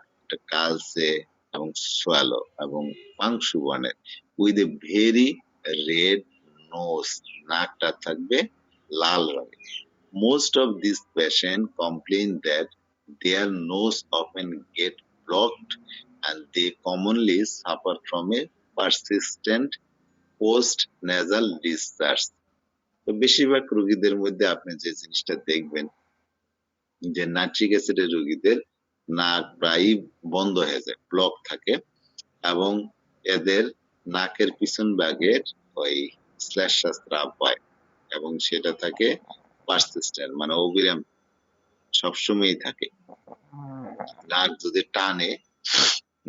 কালচে এবং সোয়ালো এবং পাংশু বর্ণের, with a very red nose, নাকটা থাকবে লাল রঙের। Most of these patients complain that their nose often get blocked and they commonly suffer from a persistent post-nasal discharge. তো বেশিরভাগ রোগীদের মধ্যে আপনি যে জিনিসটা দেখবেন যে নাইট্রিক অ্যাসিডের রোগীদের নাক প্রায়ই বন্ধ হয়ে যায়, ব্লক থাকে, এবং এদের নাকের পিছন ভাগের ওই স্ল্যাশ হয়, এবং সেটা থাকে পারসিস্টেন্ট, মানে অবিরাম সবসময় থাকে। নাক যদি টানে,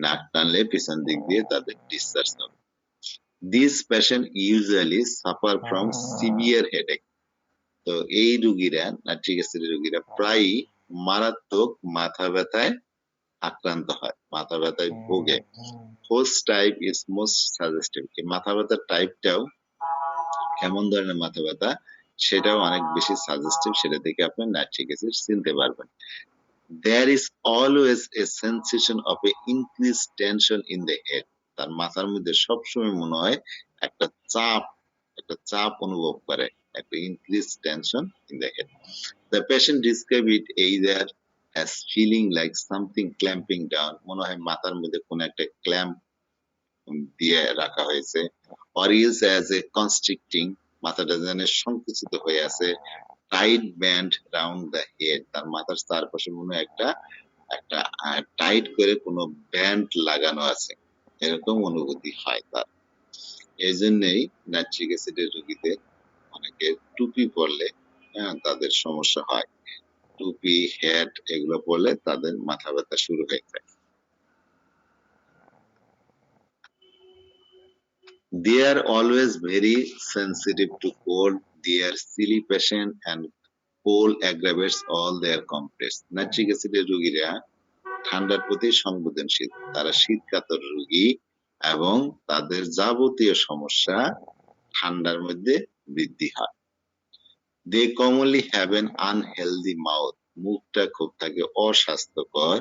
নাক টানলে পিছন দিক দিয়ে তাদের ডিসচার্জ হবে। These patients usually suffer from severe headache. তো এই রোগীরা, নাইট্রিক অ্যাসিডের রোগীরা প্রায়ই মারাত্মক মাথা ব্যথায় আক্রান্ত হয়, মাথা ব্যথায় ভোগে। Host type is most suggestive. এই মাথা ব্যথার টাইপটাও কেমন ধরনের মাথা ব্যথা সেটাও অনেক বেশি সাজেস্টিভ, সেটা থেকে আপনি নাইট্রিক অ্যাসিড চিনতে পারবেন। There is always a sensation of a increased tension in the head. তার মাথার মধ্যে সবসময় মনে হয় একটা চাপ অনুভব করে, একটা increased tension in the head. The patient describe it either as feeling like something clamping down, মনে হয় মাথার মধ্যে কোনো একটা ক্ল্যাম্প দিয়ে রাখা হয়েছে, or else as a constricting, মাথাটা যেন সংকুচিত হয়ে আছে, tight band round the head, তার মাথার চারপাশে মনে হয় একটা টাইট করে কোনো ব্যান্ড লাগানো আছে, এরকম অনুভূতি হয় তার। এই জন্যই নাইট্রিক অ্যাসিডের রোগীদের অনেকে টুপি পরলে তাদের সমস্যা হয়, টুপি, হ্যাট এগুলো পরলে তাদের মাথা ব্যথা শুরু হয়ে যায়। They are always very sensitive to cold. They are silly patient and cold aggravates all their complaints. Nitric অ্যাসিডের রোগীরা ঠান্ডার প্রতি সংবেদনশীল, তারা শীতকাতর রোগী এবং তাদের যাবতীয় সমস্যা ঠান্ডার মধ্যে বৃদ্ধি হয়। They commonly have an unhealthy mouth. মুখটা খুব থাকে অস্বাস্থ্যকর।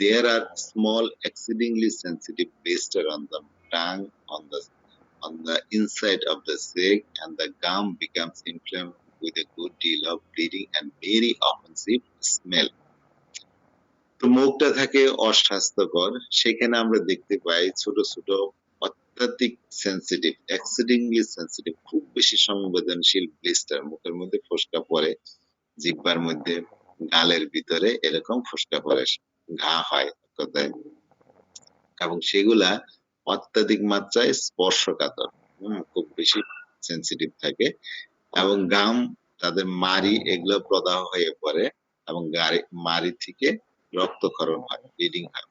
There are small, exceedingly sensitive blisters on the tongue, on the inside of the sac, and the gum becomes inflamed with a good deal of bleeding and very offensive smell. তো মুখটা থাকে অস্বাস্থ্যকর, সেখানে আমরা দেখতে পাই ছোট ছোট অত্যাধিক সেন্সিটিভ, এক্সিডিংলি সেন্সিটিভ, খুব বেশি সংবেদনশীল ব্লিস্টার, মুখের মধ্যে ফোসকা পড়ে, জিহ্বার মধ্যে, গালের ভিতরে এরকম ফোসকা পড়ে, ঘা হয় কথায়, এবং সেগুলা অত্যাধিক মাত্রায় স্পর্শকাতর, খুব বেশি সেন্সিটিভ থাকে, এবং গাম, তাদের মাড়ি এগুলো প্রদাহ হয়ে পড়ে, এবং মাড়ি থেকে রক্তক্ষরণ হয়, ব্লিডিং হয়,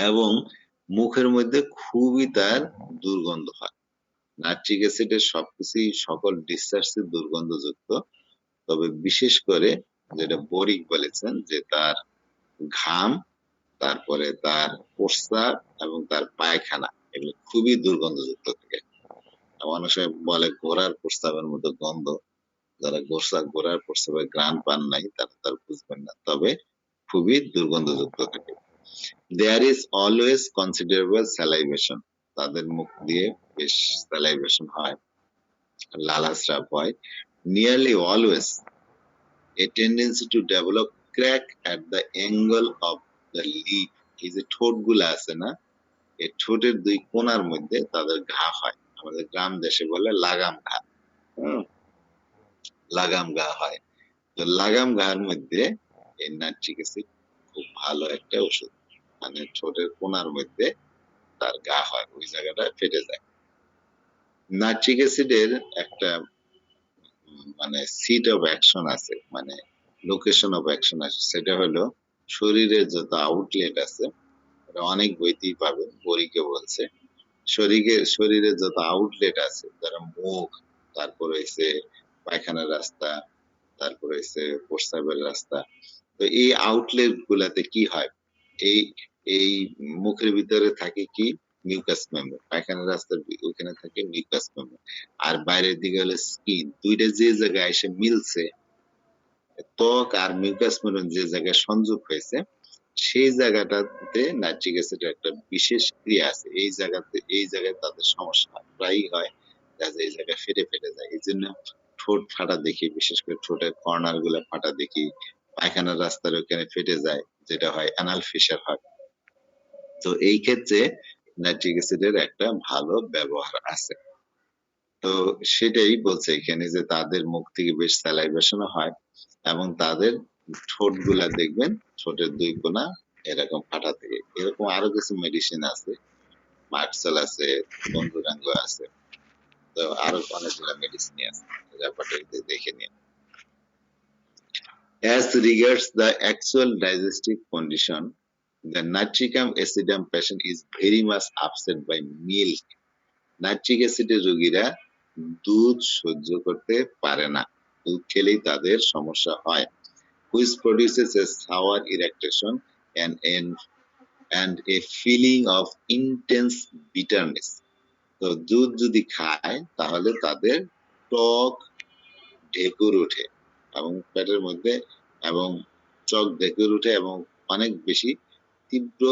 এবং মুখের মধ্যে খুবই তার দুর্গন্ধ হয়। নাইট্রিক অ্যাসিডের সবকিছুই, সকল ডিসচার্জই দুর্গন্ধযুক্ত, তবে বিশেষ করে যেটা বরিক বলেছেন যে তার ঘাম, তারপরে তার প্রস্রাব এবং তার পায়খানা এগুলো খুবই দুর্গন্ধযুক্ত থাকে। অনেক সময় বলে ঘোড়ার প্রস্রাবের মতো গন্ধ, যারা ঘোড়ার প্রস্রাবের ঘ্রাণ পান নাই তারা তার বুঝবেন না, তবে খুবই দুর্গন্ধযুক্ত থাকে। There is always considerable salivation. তাদের মুখ দিয়ে বেশ স্যালাইভেশন হয়, লালাস্রাব হয়, nearly always a tendency to develop crack at the angle of the lip, এই যে ঠোঁট গুলা আছে না, এই ঠোঁটের দুই কোণার মধ্যে তাদের ঘা হয়, আমাদের গ্রাম দেশে বলে লাগাম ঘা। লাগাম ঘা হয়। তো লাগাম ঘার মধ্যে এই নাইট্রিক অ্যাসিড খুব ভালো একটা ওষুধ, মানে ঠোঁটের কোণার মধ্যে তার ঘা হয়, ওই জায়গাটা ফেটে যায়। নাইট্রিক অ্যাসিডের একটা মানে সিট অফ অ্যাকশন আছে, মানে লোকেশন অফ অ্যাকশন আছে, সেটা হলো শরীরের যত আউটলেট আছে, অনেক বইতেই পাবেন, বরিকে বলছে শরীরের যত আউটলেট আছে, যারা মুখ, তারপরে হচ্ছে পায়খানার রাস্তা, তারপরে হচ্ছে প্রস্রাবের রাস্তা, তো এই আউটলেট গুলাতে কি হয়, এই এই মুখের ভিতরে থাকে কি মিউকাস মেমব্রেন, পায়খানার রাস্তার ওখানে থাকে মিউকাস মেমব্রেন, আর বাইরের দিকে হলো স্কিন। দুইটা যে জায়গায় এসে মিলছে, ত্বক আর মিউকাস মেমব্রেন যে জায়গায় সংযোগ হয়েছে, সেই জায়গাটাতে নাইট্রিক অ্যাসিডের একটা বিশেষ ক্রিয়া আছে, এই জায়গায় তাদের সমস্যা হয়, প্রায়ই হয়, এই জায়গায় ফেটে ফেটে যায়। এই জন্য ঠোঁট ফাটা দেখি, বিশেষ করে ঠোঁটের কর্নার গুলা ফাটা দেখি, পায়খানার রাস্তার ওখানে ফেটে যায়, যেটা হয় অ্যানাল ফিশার হয়। তো এই ক্ষেত্রে নাইট্রিক অ্যাসিডের একটা ভালো ব্যবহার আছে। তো সেটাই বলছে এখানে, যে তাদের মুখ থেকে বেশ স্যালাইভেশন হয়, এবং তাদের ঠোঁট গুলা দেখবেন ঠোঁটের দুই কোণা এরকম ফাটা থেকে। এরকম আরো কিছু মেডিসিন আছে, মার্কসেল আছে, বন্ধুরাঙ্গ আছে, তো আরো অনেকগুলা মেডিসিন আছে, ব্যাপারটা একটু দেখে নিন। As regards the actual digestive condition, the natrichum acidum patient is very much upset by milk. Nitric অ্যাসিডের রোগীরা দুধ সহ্য করতে পারে না, দুধ খেলেই তাদের সমস্যা হয়, which produces a sour irritation and a feeling of intense bitterness. তো দুধ যদি খায় তাহলে তাদের টক ঢেকুর ওঠে এবং পেটের মধ্যে, এবং টক ঢেকুর ওঠে এবং অনেক বেশি তীব্র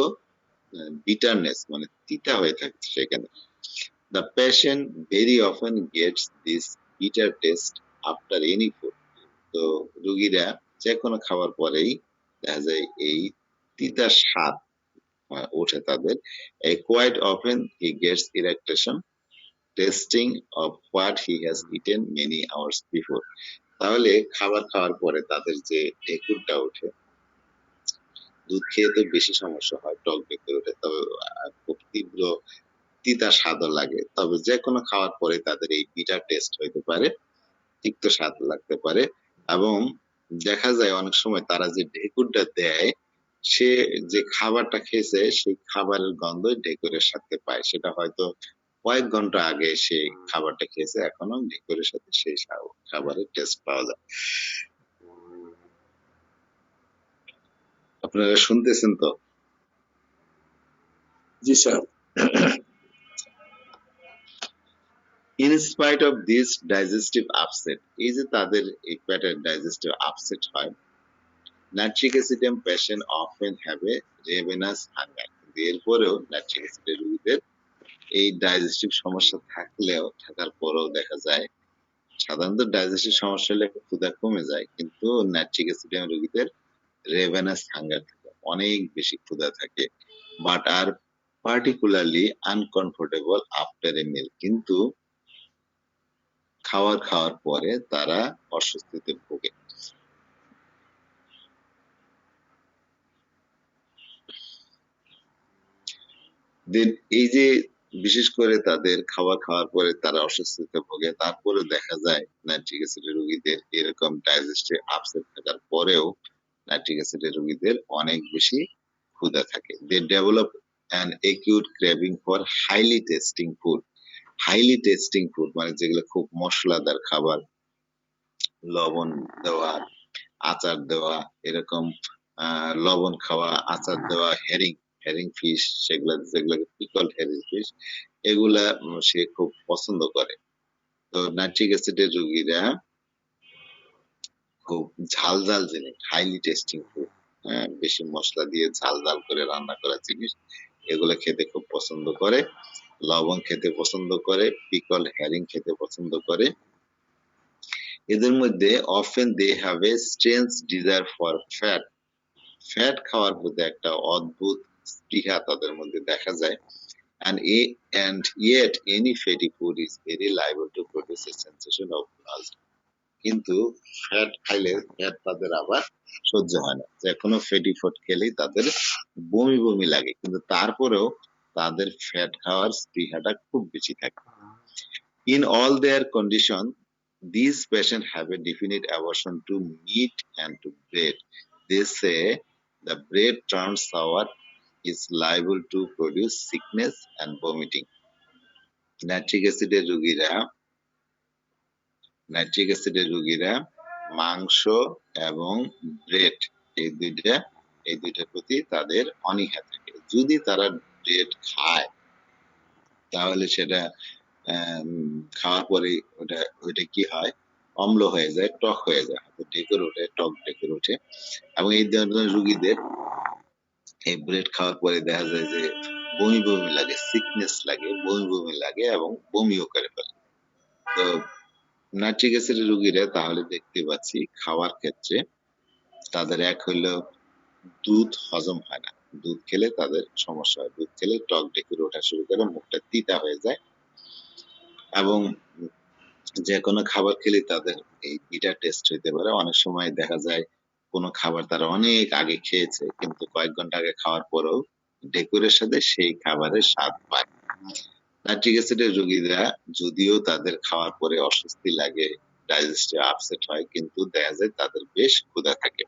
বিটারনেস, মানে তিতা হয়ে থাকে সেখানে। The patient very often gets this bitter taste after any food. তো রোগীরা যে কোনো খাবার পরেই দেখা যায় এই তিতা স্বাদ ওঠে তাদের। Quite often he gets irritation tasting of what he has eaten many hours before. তাহলে খাবার খাওয়ার পরে তাদের যে ঢেকুরটা ওঠে, দুধ খেয়ে তো বেশি সমস্যা হয়, টক ঢেকুর ওঠে, তবে খুব তীব্র তিতা স্বাদও লাগে, তবে যে কোনো খাওয়ার পরে তাদের এই বিটার টেস্ট হইতে পারে, তিক্ত স্বাদ লাগতে পারে, এবং দেখা যায় অনেক সময় তারা যে ঢেকুরটা দেয়, সে যে খাবারটা খেয়েছে সেই খাবারের গন্ধ ঢেকুরের সাথে পায়, সেটা হয়তো কয়েক ঘন্টা আগে সে খাবারটা খেয়েছে, এখনো ঢেকুরের সাথে সেই খাবারের টেস্ট পাওয়া যায়। আপনারা শুনতেছেন তো? জি sir. In spite of this digestive upset, এই যে তাদের এই পেটের digestive upset হয়, natric acidum patient often have a ravenous hunger. এরপরেও natric acidum রোগীদের এই ডাইজেস্টিভ সমস্যা থাকার পরেও দেখা যায়, সাধারণত ডাইজেস্টিভ সমস্যা হলে ক্ষুধা কমে যায়, কিন্তু নাইট্রিক অ্যাসিডিয়াম রোগীদের রেভেনাস হাঙ্গার থাকে, অনেক বেশি ক্ষুধা থাকে, বাট আর particularly uncomfortable after a meal, কিন্তু খাওয়ার পরে তারা অস্বস্তিতে ভোগে। এই যে বিশেষ করে তাদের খাওয়ার পরে তারা অস্বস্তিতে ভোগে, তারপরে দেখা যায় নাইট্রিক অ্যাসিডের রোগীদের এরকম ডাইজেস্টিভ আপসেট থাকার পরেও নাইট্রিক অ্যাসিডের রোগীদের অনেক বেশি ক্ষুধা থাকে। They develop an acute craving for highly tasting food. Highly tasting food মানে যেগুলো খুব মশলাদার খাবার, লবণ দেওয়া, আচার দেওয়া, এরকম লবণ খাওয়া, আচার দেওয়া, হেরিং ফিশ, যেগুলোকে পিকল হেরিং ফিশ, এগুলা সে খুব পছন্দ করে। তো নাইট্রিক অ্যাসিডের রোগীরা খুব ঝাল জিনিস, হাইলি টেস্টিং ফুড, বেশি মশলা দিয়ে ঝাল করে রান্না করা জিনিস, এগুলো খেতে খুব পছন্দ করে, লবণ খেতে পছন্দ করে, পিকল হ্যারিং খেতে পছন্দ করে। এদের মধ্যে often they have a strange desire for fat, fat খাওয়ার প্রতি একটা অদ্ভুত স্পৃহা তাদের মধ্যে দেখা যায়। And yet any fatty food is very liable to produce a sensation of nausea. কিন্তু ফ্যাট খাইলে ফ্যাট তাদের আবার সহ্য হয় না, যে কোনো ফ্যাটি ফুড খেলেই তাদের বমি বমি লাগে, কিন্তু তারপরেও তাদের ফ্যাট খাওয়ার স্পৃহাটা খুব বেশি থাকে। In all their condition, these patients have a definite aversion to meat and to bread. They say the bread turned sour is liable to produce sickness and vomiting. Nitric অ্যাসিডের রোগীরা মাংস এবং ব্রেড এই দুইটার প্রতি তাদের অনীহা থাকে। যদি তারা ব্রেড খায় তাহলে সেটা খাওয়ার পরে ওইটা কি হয়, অম্ল হয়ে যায়, টক হয়ে যায়, ডেকর ওঠে, টক ডেকর ওঠে। এবং এই ধরনের রোগীদের এই ব্রেড খাওয়ার পরে দেখা যায় যে বমি বমি লাগে, সিকনেস লাগে, বমি বমি লাগে এবং বমিও করে ফেলে। তো নাইট্রিক অ্যাসিডের রোগীরা তাহলে দেখতে পাচ্ছি খাওয়ার ক্ষেত্রে তাদের এক হইলো দুধ হজম হয় না, দুধ খেলে তাদের সমস্যা হয়, দুধ খেলে টক ডেকে ওঠা শুরু করে, মুখটা তিতা হয়ে যায়, এবং যে কোনো খাবার খেলে তাদের এই বিটার টেস্ট হইতে পারে। অনেক সময় দেখা যায় কোনো খাবার তারা অনেক আগে খেয়েছে, কিন্তু কয়েক ঘন্টা আগে খাওয়ার পরেও ডেকোরের সাথে সেই খাবারের স্বাদ পায়। নাইট্রিক অ্যাসিডের রোগীরা যদিও তাদের খাওয়ার পরে অস্বস্তি লাগে, ডাইজেস্টে আপসেট হয়, কিন্তু দেখা যায় তাদের বেশ ক্ষুধা থাকে।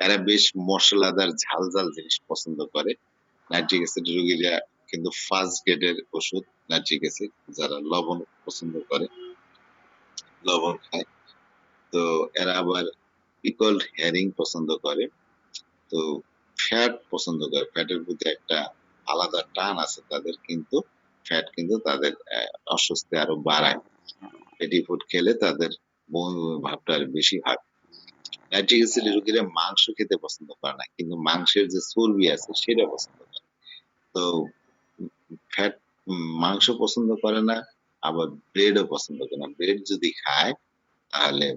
এরা বেশ মশলাদার ঝাল ঝাল জিনিস পছন্দ করে। নাইট্রিক অ্যাসিডের রোগীরা কিন্তু ফার্স্ট গ্রেডের ওষুধ নাইট্রিক অ্যাসিড, যারা লবণ পছন্দ করে লবণ খায়। তো এরা আবার পিকলড হ্যারিং পছন্দ করে। তো ফ্যাট পছন্দ করে, ফ্যাটের প্রতি একটা আলাদা টান আছে তাদের, কিন্তু ফ্যাট কিন্তু তাদের অস্বস্তি আরো বাড়ায়। ফ্যাটি ফুড খেলে তাদের বমি বমি ভাবটা আরো বেশি হয়। নাইট্রিক অ্যাসিডের রোগীরা মাংস খেতে পছন্দ করে না, কিন্তু মাংসের যে চর্বি আছে সেটা পছন্দ করে। তো ফ্যাট মাংস পছন্দ করে না, আবার ব্রেডও পছন্দ করে না। ব্রেড যদি খায় তাহলে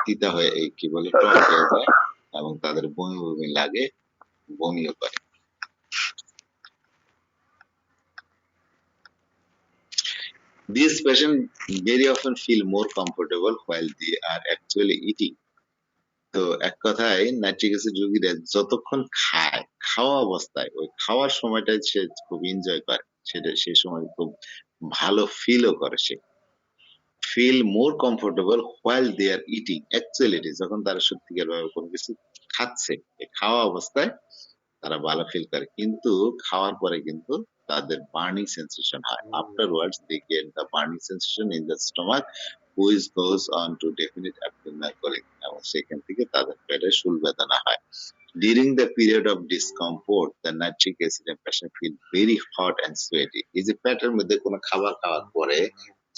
তিতা হয়ে কি বলে টক হয়ে যায় এবং তাদের বমি বমি লাগে, বমিও করে। These patients very often feel more comfortable while they are actually eating. তো এক কথায় নাইট্রিক অ্যাসিড রোগীরা যতক্ষণ খায়, খাওয়া অবস্থায় ওই খাওয়ার সময়টাই সে খুব এনজয় করে, সেটা সেই সময় খুব ভালো ফিলও করে। সে feel more comfortable while they are eating, actually যখন তারা সত্যিকার ভাবে কোনো কিছু খাচ্ছে, খাওয়া অবস্থায় তারা ভালো ফিল করে, কিন্তু খাওয়ার পরে কিন্তু তাদের বার্নিং সেন্সেশন হয়। Afterwards they get the burning sensation in the stomach which goes on to definite abdominal colic, এবং সেখান থেকে তাদের পেটে শুল বেদনা হয়। During the period of discomfort, the nitric acid patient feel very hot and sweaty. এই যে পেটের মধ্যে কোনো খাবার খাওয়ার পরে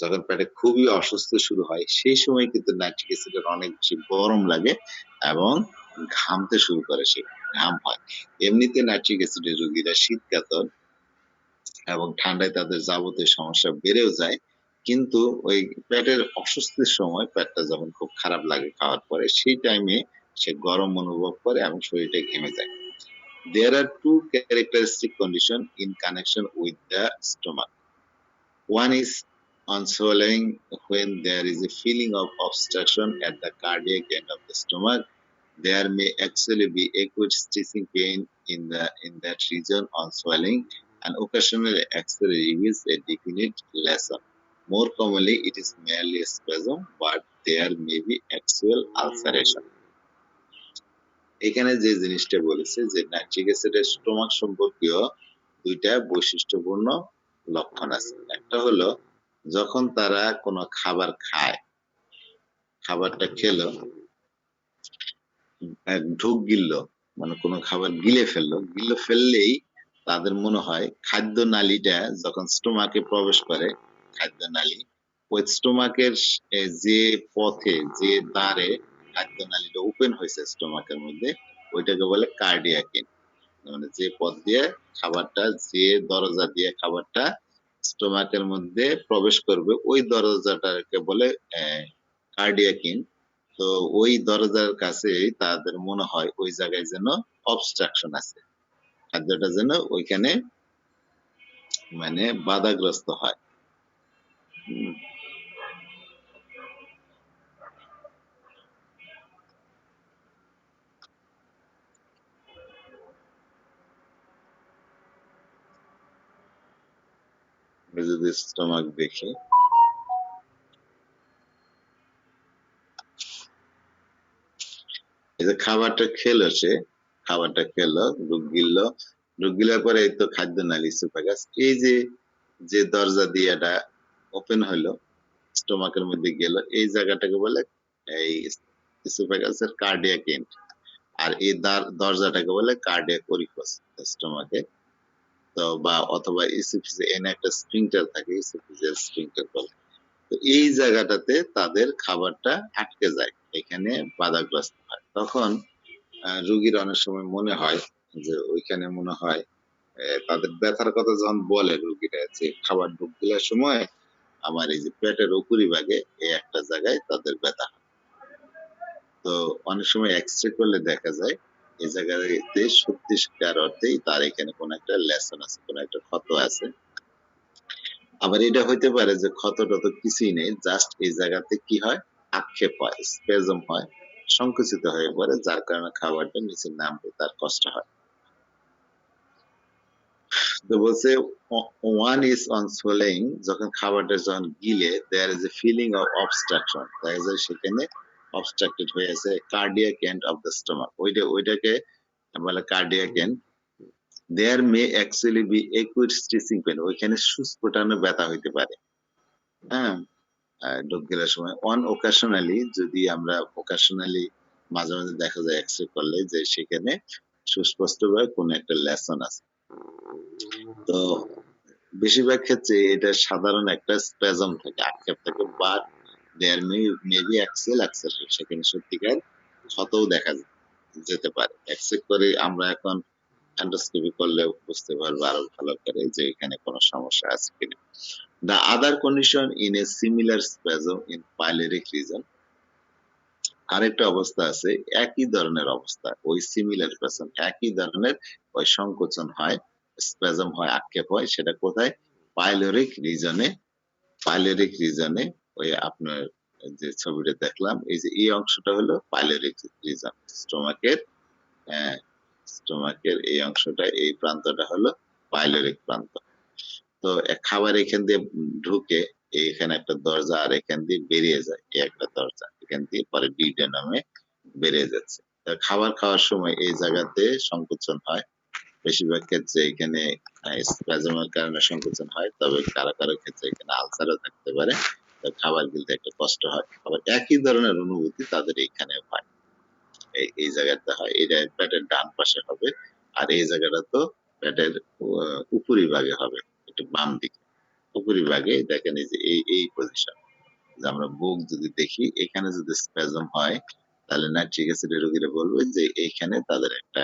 যখন পেটে খুবই অস্বস্তি শুরু হয়, সেই সময় কিন্তু নাইট্রিক অ্যাসিডের অনেক বেশি গরম লাগে এবং ঘামতে শুরু করে, সে ঘাম হয়। এমনিতে নাইট্রিক অ্যাসিডের রোগীরা শীতকাতর এবং ঠান্ডায় তাদের যাবতীয় সমস্যা বেড়েও যায়, কিন্তু ওই পেটের অস্বস্তির সময় পেটটা যখন খুব খারাপ লাগে খাওয়ার পরে, সেই টাইমে সে গরম অনুভব করে এবং শরীরটা ঘেমে যায়। There are two characteristic conditions in connection with the stomach. One is on swallowing, when there is a feeling of obstruction at the cardiac end of the stomach. There may actually be acute stitching pain in that region on swallowing, and occasionally X-ray reveals a definite lesion. More commonly, it is merely a spasm, but there may be actual ulceration. এখানে যে জিনিসটা বলেছে যে nitric অ্যাসিডের stomach সম্পর্কীয় দুইটা বৈশিষ্ট্যপূর্ণ লক্ষণ আছে। একটা হলো যখন তারা কোনো খাবার খায়, খাবারটা খেলো, ঢোক গিললো, মানে কোনো খাবার গিলে ফেললেই তাদের মনে হয় খাদ্য নালীটা যখন স্টোমাকে প্রবেশ করে, খাদ্য নালী ওই স্টোমাকের যে পথে, যে দ্বারে খাদ্য নালীটা ওপেন হয়েছে স্টোমাকের মধ্যে, ওইটাকে বলে কার্ডিয়াক এন্ড। মানে যে পথ দিয়ে খাবারটা, যে দরজা দিয়ে খাবারটা স্টোমাকের মধ্যে প্রবেশ করবে ওই দরজাটাকে বলে কার্ডিয়াক ইন। তো ওই দরজার কাছে তাদের মনে হয় ওই জায়গায় যেন অবস্ট্রাকশন আছে, খাদ্যটা যেন ওইখানে মানে বাধাগ্রস্ত হয়। হুম। আমরা যদি স্টোমাক দেখি, এই যে খাবারটা খেলো, সে খাবারটা খেলো, ঢুক গিললো, ঢুক গিলার পরে এই তো খাদ্য নালী ইসোফেগাস, এই যে যে দরজা দিয়ে এটা ওপেন হলো স্টোমাকের মধ্যে গেল, এই জায়গাটাকে বলে এই ইসোফেগাসের কার্ডিয়াক এন্ড। আর এই দরজাটাকে বলে কার্ডিয়াক অরিফাস স্টোমাকে। তো বা অথবা ইসোফিজিয়াল এনে একটা স্ফিংটার থাকে, ইসোফিজিয়াল স্ফিংটার বলে। তো এই জায়গাটাতে তাদের খাবারটা আটকে যায়, এখানে বাধাগ্রস্ত হয়। তখন রোগীর অনেক সময় মনে হয় যে ওইখানে মনে হয় তাদের ব্যথার কথা যখন বলে রোগীরা, যে খাবার ঢুক গেলার সময় আমার এই যে পেটের উপরিভাগে এই একটা জায়গায় তাদের ব্যথা হয়। তো অনেক সময় এক্সরে করলে দেখা যায় এই জায়গাতে সত্যিকার অর্থেই তার এখানে কোন একটা লেসন আছে, কোন একটা ক্ষত আছে। আবার এটা হইতে পারে যে ক্ষতটা তো কিছুই নেই, জাস্ট এই জায়গাতে কি হয়, আক্ষেপ হয়, স্পেজম হয়, সংকুচিত হয়ে পড়ে, যার কারণে খাবারটা নিচে নামতে তার কষ্ট হয়। তো বলছে ওয়ান ইজ অন সোলেইং, যখন খাবারটা যখন গিলে there is a feeling of obstruction, দেখা যায় সেখানে অবস্ট্রাক্টেড হয়ে আছে cardiac end of the stomach, ওইটাকে বলে cardiac end. There may actually be acute stitching pain, ওইখানে সুস্ফোটানো ব্যথা হইতে পারে। হ্যাঁ, ঢোক গেলার সময় অন ওকাশনালি, যদি আমরা ওকাশনালি মাঝে মাঝে দেখা যায় এক্সরে করলে যে সেখানে সুস্পষ্টভাবে কোন একটা লেসন আছে। তো বেশিরভাগ ক্ষেত্রে এটা সাধারণ একটা স্প্যাজম থাকে, আক্ষেপ থাকে, but there maybe axle accession, সেখানে সত্যিকার ক্ষতও দেখা যেতে পারে। এক্সেপ্ট করে আমরা এখন এন্ডোস্কোপি করলে বুঝতে পারবো আরো ভালো করে যে এখানে কোনো সমস্যা আছে কিনা। The other condition in a similar spasm in pyloric region, আরেকটা অবস্থা আছে একই ধরনের অবস্থা, ওই সিমিলার স্প্যাজম একই ধরনের, ওই সংকোচন হয়, স্প্যাজম হয়, আক্ষেপ হয়, সেটা কোথায়, পাইলোরিক রিজনে। পাইলোরিক রিজনে ওই আপনার যে ছবিটা দেখলাম, এই যে এই অংশটা হলো পাইলোরিক রিজন, স্টোমাকের স্টোমাকের এই অংশটা, এই প্রান্তটা হলো পাইলোরিক প্রান্ত। তো খাবার এখান দিয়ে ঢুকে এখানে একটা দরজা, আর এখান দিয়ে বেরিয়ে যায় এই একটা দরজা, এখান দিয়ে পরে ডিউডেনামে বেরিয়ে যাচ্ছে। খাবার খাওয়ার সময় এই জায়গাতে সংকোচন হয়, বেশিরভাগ ক্ষেত্রে এখানে স্প্যাজমের কারণে সংকোচন হয়, তবে কারো কারো ক্ষেত্রে এখানে আলসারও থাকতে পারে, খাবার গিলতে একটা কষ্ট হয়। আবার একই ধরনের অনুভূতি তাদের এইখানে হয়, এই জায়গাটা হয়, এটা পেটের ডান পাশে হবে, আর এই জায়গাটা তো পেটের উপরিভাগে হবে, একটু বাম দিকে উপরিভাগে। দেখেন এই যে এই পজিশন, যে আমরা বুক যদি দেখি এখানে যদি স্প্যাজম হয়, তাহলে নাইট্রিক অ্যাসিডের রোগীরা বলবে যে এইখানে তাদের একটা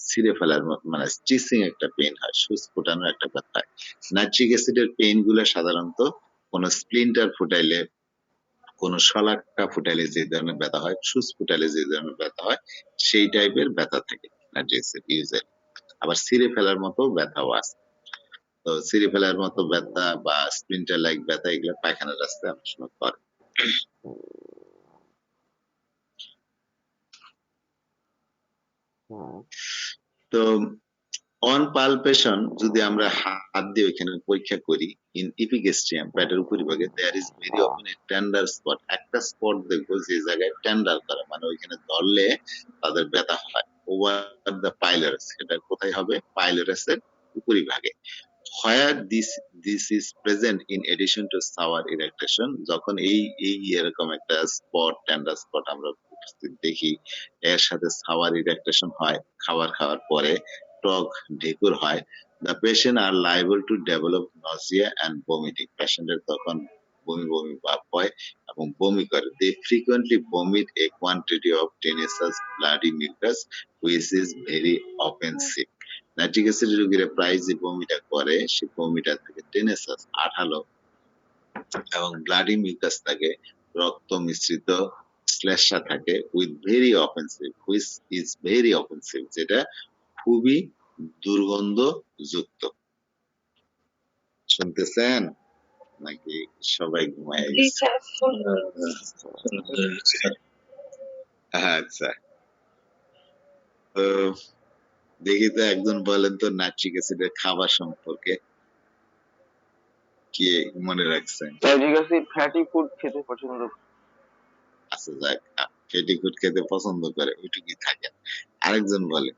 ছিঁড়ে ফেলার মানে স্টিচিং একটা পেইন হয়, সুচ ফোটানোর একটা ব্যথা হয়। নাইট্রিক অ্যাসিডের পেইন গুলো সাধারণত কোন স্প্লিন্টার ফুটাইলে, কোন শলাকা ফুটাইলে যে ধরনের ব্যথা হয়, সুচ ফুটাইলে যে ধরনের ব্যথা হয়, সেই টাইপের ব্যথা থাকে নাইট্রিক অ্যাসিড ইউজুয়ালি। আবার ছিঁড়ে ফেলার মতো ব্যথাও আছে। তো ছিঁড়ে ফেলার মতো ব্যথা বা স্প্লিন্টার লাইক ব্যথা, এগুলো পায়খানার রাস্তায় অনেক সময় করে। তো অন পালপেশন, যদি আমরা হাত দিয়ে ওইখানে পরীক্ষা করি, ইন ইপিগ্যাস্ট্রিয়াম পেটের উপরিভাগে, there is very often a tender spot, একটা স্পট দেখবো যে জায়গায় টেন্ডার করে, মানে ওইখানে ধরলে তাদের ব্যথা হয়, ওভার দ্য পাইলারাস, এটা কোথায় হবে, পাইলারাসের উপরিভাগে। Where this is present in addition to sour irritation, যখন এই এরকম একটা স্পট, টেন্ডার স্পট আমরা উপস্থিত দেখি, এর সাথে সাওয়ার ইরিটেশন হয়, খাবার খাওয়ার পরে টক ঢেকুর হয়, the patient are liable to develop nausea and vomiting, পেশেন্টের তখন বমি বমি ভাব হয় এবং বমি করে। They frequently vomit a quantity of tenacious bloody mucus which is very offensive, nitric acid রোগীরা প্রায় যে বমিটা করে সেই বমিটা থেকে টেনেসাস আঠালো এবং ব্লাডি মিউকাস থাকে, রক্ত মিশ্রিত শ্লেষ্মা থাকে with very offensive, which is very offensive, যেটা খুবই দুর্গন্ধযুক্ত। শুনতেছেন নাকি সবাই ঘুমায় জি গেছে? স্যার আচ্ছা, তো দেখি তো একজন বলেন তো নাইট্রিক অ্যাসিডের খাবার সম্পর্কে কি মনে রাখছেন? নাইট্রিক অ্যাসিড ফ্যাটি ফুড খেতে পছন্দ করে। আচ্ছা যাক, ফেটি ফুড খেতে পছন্দ করে ওইটুকুই থাকে। আরেকজন বলে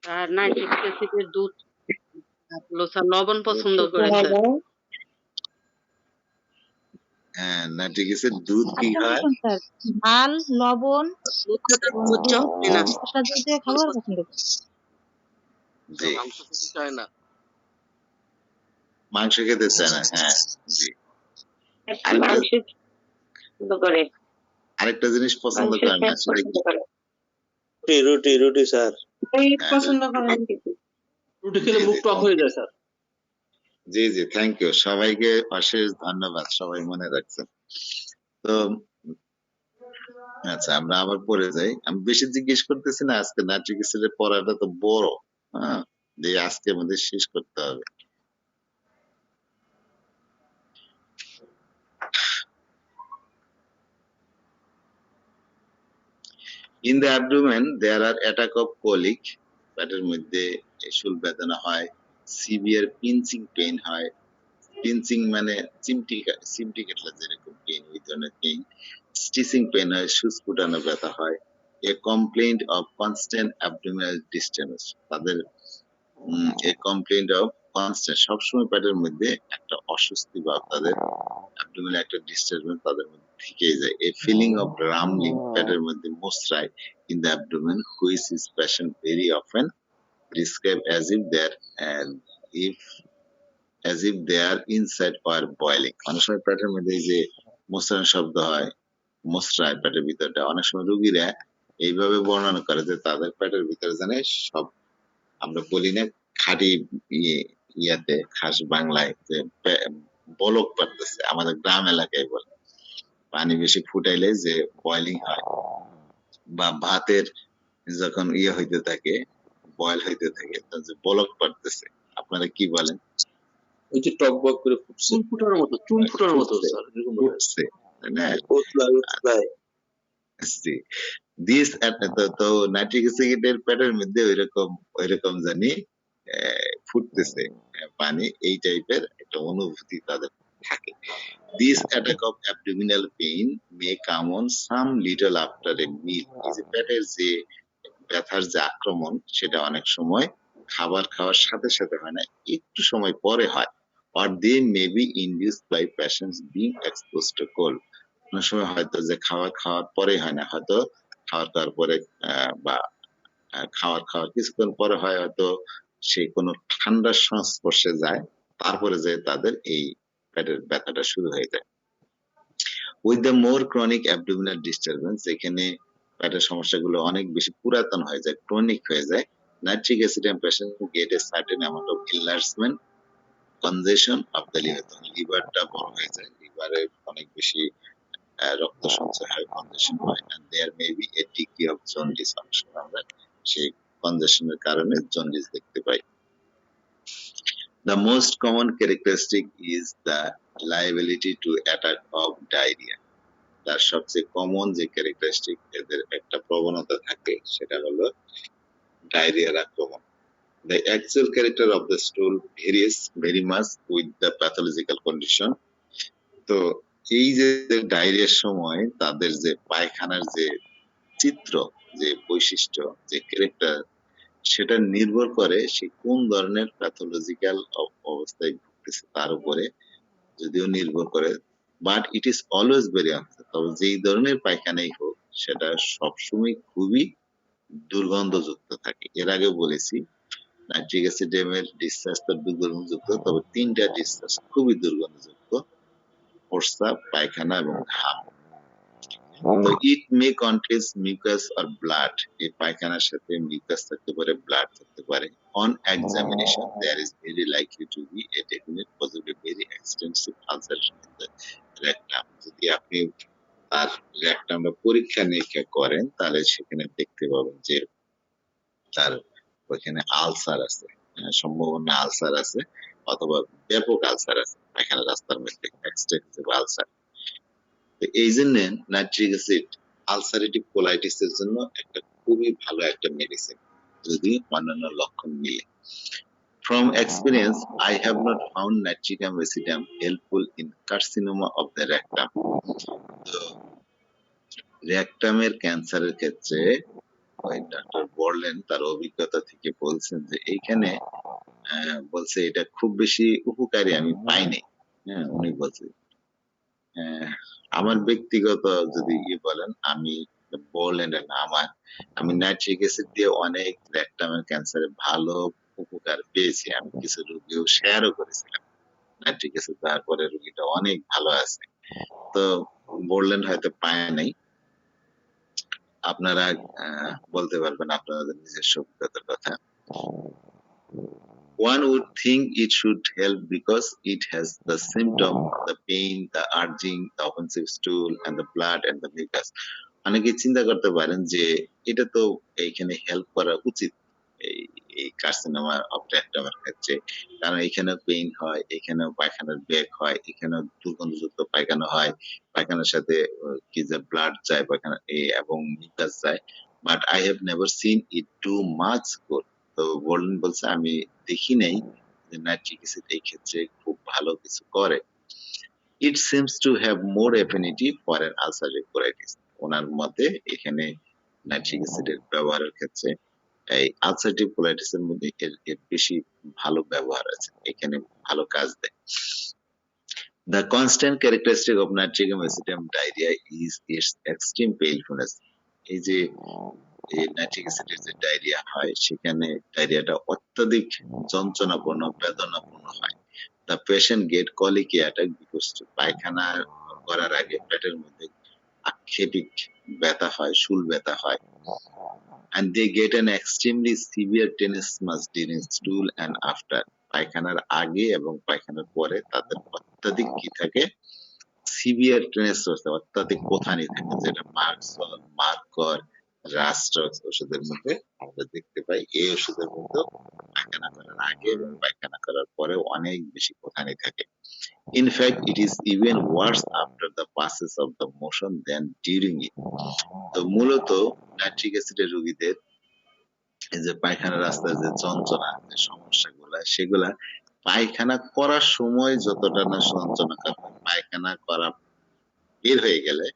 আর নাইট্রিক অ্যাসিডের দুধ হলো স্যার লবণ পছন্দ করে স্যার। হ্যাঁ, নাইট্রিক অ্যাসিড দুধ কি হয়? স্যার ঝাল লবণ উচ্চ হয় না এটা দিয়ে খাবার পছন্দ করি। জি, মাংস খেতে চায় না। মাংস খেতে চায় না, হ্যাঁ জি। মাংস পছন্দ করে, আরেকটা জিনিস পছন্দ মাংসের করেন না ফ্যাট সেটা পছন্দ কি? করে। রুটি স্যার। হ্যাঁ, পছন্দ করেন কিন্তু রুটি খেলে মুখ টক হয়ে যায় স্যার। জি জি, থ্যাংক ইউ, সবাইকে অশেষ ধন্যবাদ, সবাই মনে রাখছেন। তো আচ্ছা, আমরা আবার পড়ে যাই। আমি বেশি জিজ্ঞেস করতেছি না, আজকে নাইট্রিক অ্যাসিডের পড়াটা তো বড়, হ্যাঁ, যে আজকে আমাদের শেষ করতে হবে। In the abdomen there are attack of colic, পেটের মধ্যে শুল বেদনা হয়, সিভিয়ার পিঞ্চিং পেইন হয়, পিঞ্চিং মানে চিমটি কাটলে যেরকম পেইন, ওই ধরনের পেইন, স্টিচিং পেইন হয়, সুচকুটানো ব্যথা হয়, a complaint of constant abdominal disturbance, তাদের এ কমপ্লেইন্ট অফ কনস্ট্যান্ট, সবসময় পেটের মধ্যে একটা অস্বস্তি ভাব, তাদের অ্যাবডোমিনাল একটা ডিস্টার্বেন্স তাদের মধ্যে থেকেই যায়। এ ফিলিং অফ রামলিং, পেটের মধ্যে মোচড়ায় in the abdomen, which is patient very often described as if they are inside or boiling. অনেক সময় পেটের মধ্যে এই যে মোচড়ানোর শব্দ হয়, মোচড়ায় পেটের ভিতরটা, অনেক সময় রোগীরা এইভাবে বর্ণনা করে যে তাদের পেটের ভিতরে জানে সব, আমরা বলি না খাঁটি ইয়াতে খাস বাংলায় যে বলক পারতেছে, আমাদের গ্রাম এলাকায় বলে পানি বেশি ফুটাইলে যে বয়লিং হয়, বা ভাতের যখন হইতে থাকে, বয়েল হইতে থাকে, তখন যে বলক পারতেছে, আপনারা কি বলেন? ওই যে টক বক করে ফুটছে, চুন ফুটার মতো, চুন ফুটার মতো স্যার, এরকম বোধ হয়। ফুটছে, তাই না? উতলায়। জি, দিস তো নাইট্রিক অ্যাসিডের পেটের মধ্যে ওইরকম জানি ফুটতেছে পানি, এই টাইপের একটা অনুভূতি তাদের থাকে। This attack of abdominal pain may come on some little after a meal, এই যে পেটের যে ব্যথার যে আক্রমণ, সেটা অনেক সময় খাবার খাওয়ার সাথে সাথে হয় না, একটু সময় পরে হয়। or they may be induced by patients being exposed to cold, অনেক সময় হয়তো যে খাওয়ার পরে হয় না, হয়তো খাওয়ার পরে বা খাওয়ার কিছুক্ষণ পরে হয়, হয়তো সে কোনো ঠান্ডার সংস্পর্শে যায়, তারপরে যে তাদের এই পেটের ব্যথাটা শুরু হয়ে যায়। With the more chronic abdominal disturbance, এখানে পেটের সমস্যাগুলো অনেক বেশি পুরাতন হয়ে যায়, ক্রনিক হয়ে যায়, nitric acid patient gate a certain amount of enlargement, congestion of the liver, লিভারটা বড় হয়ে যায়, লিভারে অনেক বেশি রক্ত সঞ্চয় হয়, কনজেশন হয়, and there may be a degree of jaundice, অনেক সময় আমরা সেই কনজেশনের কারণে জন্ডিস দেখতে পাই। The most common characteristic is the liability to attack of diarrhea, তার সবচেয়ে কমন যে ক্যারেক্টারিস্টিক, এদের একটা প্রবণতা থাকে, সেটা হলো ডায়রিয়ার আক্রমণ। The actual character of the stool varies very much with the pathological condition. তো এই যে ডায়রিয়ার সময় তাদের যে পায়খানার যে চিত্র, যে বৈশিষ্ট্য, যে ক্যারেক্টার, সেটা নির্ভর করে সে কোন ধরনের প্যাথোলজিক্যাল অবস্থায় ভুগতেছে তার উপরে, যদিও নির্ভর করে, but it is always very answer, তবে যেই ধরনের পায়খানাই হোক সেটা সবসময় খুবই দুর্গন্ধযুক্ত থাকে। এর আগে বলেছি নাইট্রিক অ্যাসিডের ডিসচার্জ তো দুর্গন্ধযুক্ত, তবে তিনটা ডিসচার্জ খুবই দুর্গন্ধযুক্ত: প্রস্রাব, পায়খানা এবং ঘাম। তো it may contains mucus or blood, এই পায়খানার সাথে মিউকাস থাকতে পারে, ব্লাড থাকতে পারে। On examination there is very likely to be a definite positive very extensive ulceration in the rectum. যদি আপনি তার রেকটামে পরীক্ষা নিরীক্ষা করেন তাহলে সেখানে দেখতে পাবেন যে তার ওইখানে আলসার আছে, সম্ভাবনা আলসার আছে, অথবা ব্যাপক আলসার আছে পায়খানা রাস্তার মধ্যে, এক্সটেন্সিভ আলসার। তো এই জন্য নাইট্রিক অ্যাসিড আলসারেটিভ কোলাইটিস এর জন্য একটা খুবই ভালো একটা মেডিসিন যদি অন্যান্য লক্ষণ মিলে। From experience, I have not found natrium acidum helpful in carcinoma of the rectum. তো রেকটামের ক্যান্সারের ক্ষেত্রে ওই ডক্টর বললেন তার অভিজ্ঞতা থেকে বলছেন যে এইখানে বলছে এটা খুব বেশি উপকারী আমি পাইনি। হ্যাঁ, উনি বলছে আমার ব্যক্তিগত যদি বলেন, আমি বললেন না আমি নাইট্রিক অ্যাসিড দিয়ে অনেক রেকটামের ক্যান্সারে ভালো উপকার পেয়েছি, আমি কিছু রোগীও শেয়ারও করেছিলাম নাইট্রিক অ্যাসিড দেওয়ার পরে রোগীটা অনেক ভালো আছে। তো বললেন হয়তো পায় নাই, আপনারা বলতে পারবেন আপনাদের নিজস্ব অভিজ্ঞতার কথা। One would think it should help because it has the symptom, the pain, the urging, the offensive stool, and the blood and the mucus. অনেকে চিন্তা করতে পারেন যে এটা তো এইখানে হেল্প করা উচিত এই কার্সিনোমা অফ রেকটামের ক্ষেত্রে, কারণ এখানে পেইন হয়, এখানে পায়খানার ব্যাক হয়, এখানে দুর্গন্ধযুক্ত পায়খানা হয়, পায়খানার সাথে কি যে ব্লাড যায় পায়খানা এবং মিউকাস যায়, but I have never seen it do much good. তো গোল্ডেন বলছে আমি দেখি নাই যে নাইট্রিক অ্যাসিড এই ক্ষেত্রে খুব ভালো কিছু করে। It seems to have more affinity for an ulcerative colitis. ওনার মতে এখানে নাইট্রিক অ্যাসিডের ব্যবহারের ক্ষেত্রে এই আলসারেটিভ কোলাইটিস এর মধ্যে এর বেশি ভালো ব্যবহার আছে, এখানে ভালো কাজ দেয়। The constant characteristic of natrium acidum diarrhea is its extreme painfulness. এই যে নাইট্রিক অ্যাসিডের যে ডায়রিয়া হয় সেখানে ডায়রিয়াটা অত্যাধিক যন্ত্রণাপূর্ণ, বেদনাপূর্ণ হয়। The patient get colicky attack because পায়খানা করার আগে পেটের মধ্যে আক্ষেপিক ব্যথা হয়, শুল ব্যথা হয়। And they get an extremely severe tenesmus during stool and after. পায়খানার আগে এবং পায়খানার পরে তাদের অত্যাধিক কি থাকে, সিভিয়ার টেনেসমাস, অত্যাধিক কোথানি থাকে, যেটা মার্কর রাস্ট্রক্স ওষুধের মধ্যে আমরা দেখতে পাই। এই ওষুধের মধ্যে পায়খানা করার আগে এবং পায়খানা করার পরে অনেক বেশি কোথানি থাকে। In fact, it is even worse after the passes of the motion than during it. তো মূলত নাইট্রিক অ্যাসিডের রোগীদের এই যে পায়খানা রাস্তার যে যন্ত্রণা, যে সমস্যাগুলা, সেগুলা পায়খানা করার সময় যতটা না যন্ত্রণা, কারণ পায়খানা করা বের হয়ে গেলে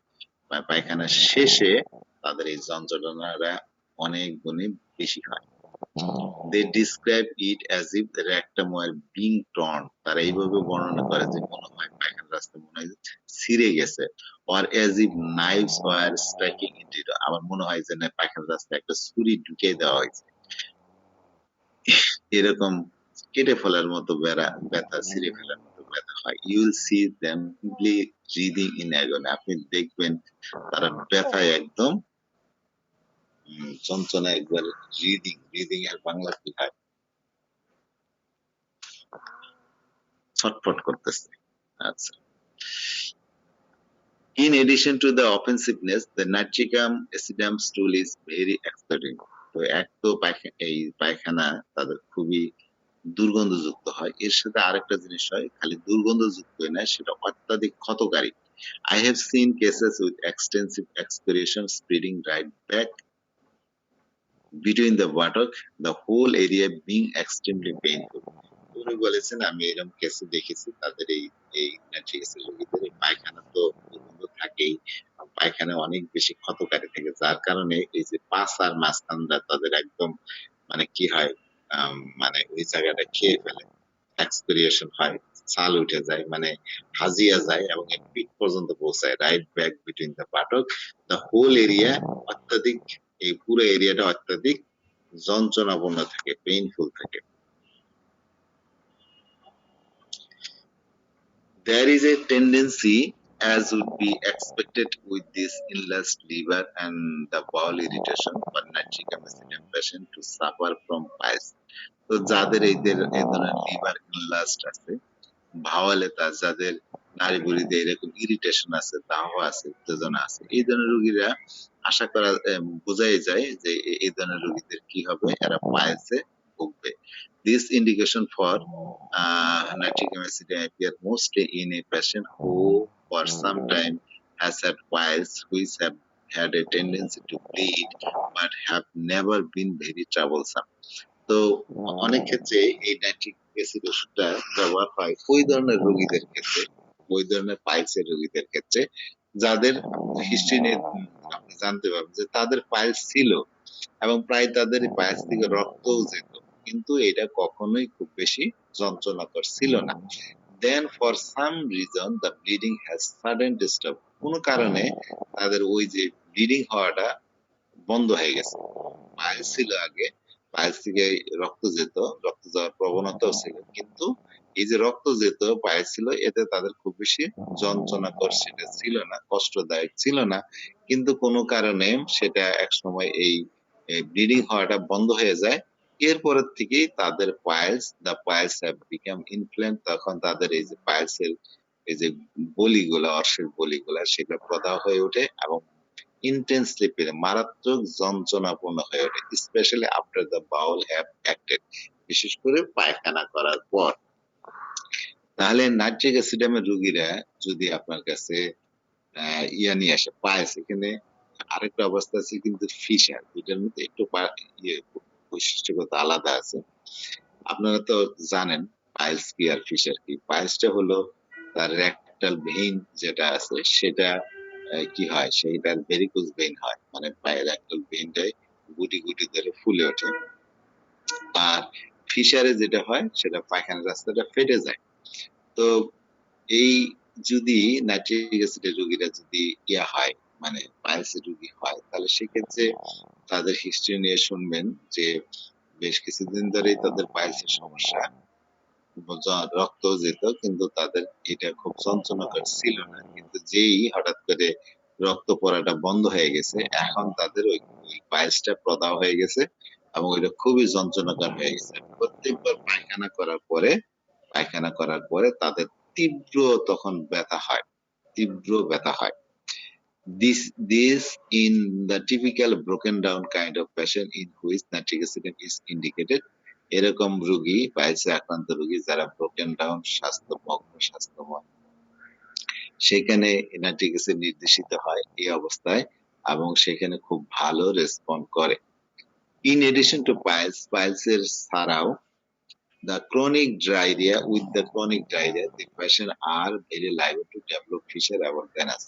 বা পায়খানা শেষে তাদের এই যন্ত্রণাটা অনেক গুণে বেশি হয়। They describe it as if the rectum were being torn. তারা এইভাবে বর্ণনা করে যে মনে হয় পায়খানা রাস্তা মনে হয় ছিঁড়ে গেছে, or as if knives were striking into it. আমার মনে হয় যে পায়খানা রাস্তায় একটা ছুরি ঢুকিয়ে দেওয়া হয়েছে, এরকম কেটে ফেলার মতো ব্যথা, ছিঁড়ে ফেলার মতো ব্যথা হয়। You will see them breathing in agony. আপনি দেখবেন তারা ব্যথায় একদম যন্ত্রণা একবার ব্রিদিং এর বাংলা কি হয়, ছটফট করতেছে। আচ্ছা, in addition to the offensiveness, the natrium acidum stool is very exciting. তো এক তো এই পায়খানা তাদের খুবই দুর্গন্ধযুক্ত হয়, এর সাথে আরেকটা জিনিস হয়, খালি দুর্গন্ধযুক্ত না, সেটা অত্যাধিক ক্ষতকারী। I have seen cases with extensive excoriation spreading right back between the buttock, the whole area being extremely painful. উনি বলেছেন আমি এরকম কেসে দেখেছি, তাদের এই নাইট্রিক অ্যাসিড রোগীদের পায়খানা তো দুর্গন্ধ থাকেই, পায়খানা অনেক বেশি ক্ষতকারী থাকে, যার কারণে এই যে পাস আর মাঝখানটা তাদের একদম মানে কি হয়, মানে ওই জায়গাটা খেয়ে ফেলে, এক্সপিরিয়েশন হয়, ছাল উঠে যায়, মানে হাজিয়া যায় এবং পিঠ পর্যন্ত পৌঁছায়, right back between the buttock, the whole area অত্যাধিক, এই পুরো এরিয়াটা অত্যাধিক যন্ত্রণাপূর্ণ থাকে, পেইনফুল থাকে। There is a tendency as would be expected with this enlarged liver and the bowel irritation or nitric acidity patient to suffer from piles. তো যাদের এই ধরনের লিভার ইনলাস্ট আছে, ভাওয়ালে তার যাদের নাড়িভুঁড়িতে এরকম ইরিটেশন আছে, দাহ আছে, উত্তেজনা আছে, এই ধরনের রোগীরা আশা করা বোঝাই যায় যে এই ধরনের রোগীদের কি হবে, এরা পাইলসে ভুগবে। This indication for nitric acidity appear mostly in a patient who for some time has had piles which have had a tendency to bleed but have never been very troublesome. তো অনেক ক্ষেত্রে এই নাইট্রিক অ্যাসিড ওষুধটা ব্যবহার হয় ওই ধরনের রোগীদের ক্ষেত্রে, ওই ধরনের পাইলসের রোগীদের ক্ষেত্রে যাদের হিস্ট্রি নিয়ে আপনি জানতে পারবেন যে তাদের পাইলস ছিল এবং প্রায় তাদের পাইলস থেকে রক্তও যেত, কিন্তু এটা কখনোই খুব বেশি যন্ত্রণাকর ছিল না। Then for some reason the bleeding has sudden disturb, কোনো কারণে তাদের ওই যে ব্লিডিং হওয়াটা বন্ধ হয়ে গেছে। পাইলস ছিল আগে, পাইলস থেকে রক্ত যেত, রক্ত যাওয়ার প্রবণতাও ছিল, কিন্তু এই যে রক্ত যেত পাইলস ছিল, এতে তাদের খুব বেশি যন্ত্রণাকর সেটা ছিল না, কষ্টদায়ক ছিল না, কিন্তু কোনো কারণে সেটা এক সময় এই ব্লিডিং হওয়াটা বন্ধ হয়ে যায়। এরপরের থেকেই তাদের the piles have become inflame, তখন তাদের এই যে পাইলসের এই যে বলিগুলা, অর্শের বলিগুলা, সেটা প্রদাহ হয়ে ওঠে এবং ইন্টেন্সলি মারাত্মক যন্ত্রণাপূর্ণ হয়ে ওঠে, specially after the Baul have acted, বিশেষ করে পায়খানা করার পর। তাহলে নাইট্রিক অ্যাসিডেমের রোগীরা যদি আপনার কাছে ইয়া নিয়ে আসে পাইলস, এখানে আরেকটা অবস্থা আছে কিন্তু ফিশার, দুইটার মধ্যে একটু বৈশিষ্ট্যগত আলাদা আছে। আপনারা তো জানেন পাইলস কি আর ফিশার কি। পাইলসটা হলো তার রেকটাল ভেইন যেটা আছে সেটা কি হয়, সেইটার ভেরিকোজ ভেইন হয়, মানে পায়ের রেকটাল ভেইনটাই গুটি গুটি ধরে ফুলে ওঠে। আর ফিশারে যেটা হয় সেটা পায়খানার রাস্তাটা ফেটে যায়। তো এই যদি নাইট্রিক অ্যাসিডের রোগীরা যদি ইয়া হয়, মানে পাইলসের রোগী হয়, তাহলে সেক্ষেত্রে তাদের হিস্ট্রি নিয়ে শুনবেন যে বেশ কিছুদিন ধরেই তাদের পাইলসের সমস্যা, রক্ত যেত, কিন্তু তাদের এটা খুব যন্ত্রণাকর ছিল না, কিন্তু যেই হঠাৎ করে রক্ত পড়াটা বন্ধ হয়ে গেছে, এখন তাদের ওই পাইলসটা প্রদাহ হয়ে গেছে এবং ওইটা খুবই যন্ত্রণাকর হয়ে গেছে। প্রত্যেকবার পায়খানা করার পরে তাদের তীব্র তখন ব্যথা হয়, তীব্র ব্যথা হয়। This in the typical broken down kind of patient in which nitric acid is indicated. এরকম রোগী, পাইলসে আক্রান্ত রোগী যারা ব্রোকেন ডাউন, স্বাস্থ্যময়, সেখানে নাইট্রিক অ্যাসিড নির্দেশিত হয় এই অবস্থায় এবং সেখানে খুব ভালো রেসপন্ড করে। ইন এডিশন টু পাইলসের ছাড়াও the chronic diarrhea, with the chronic diarrhea the patient are very liable to develop fissure about venous.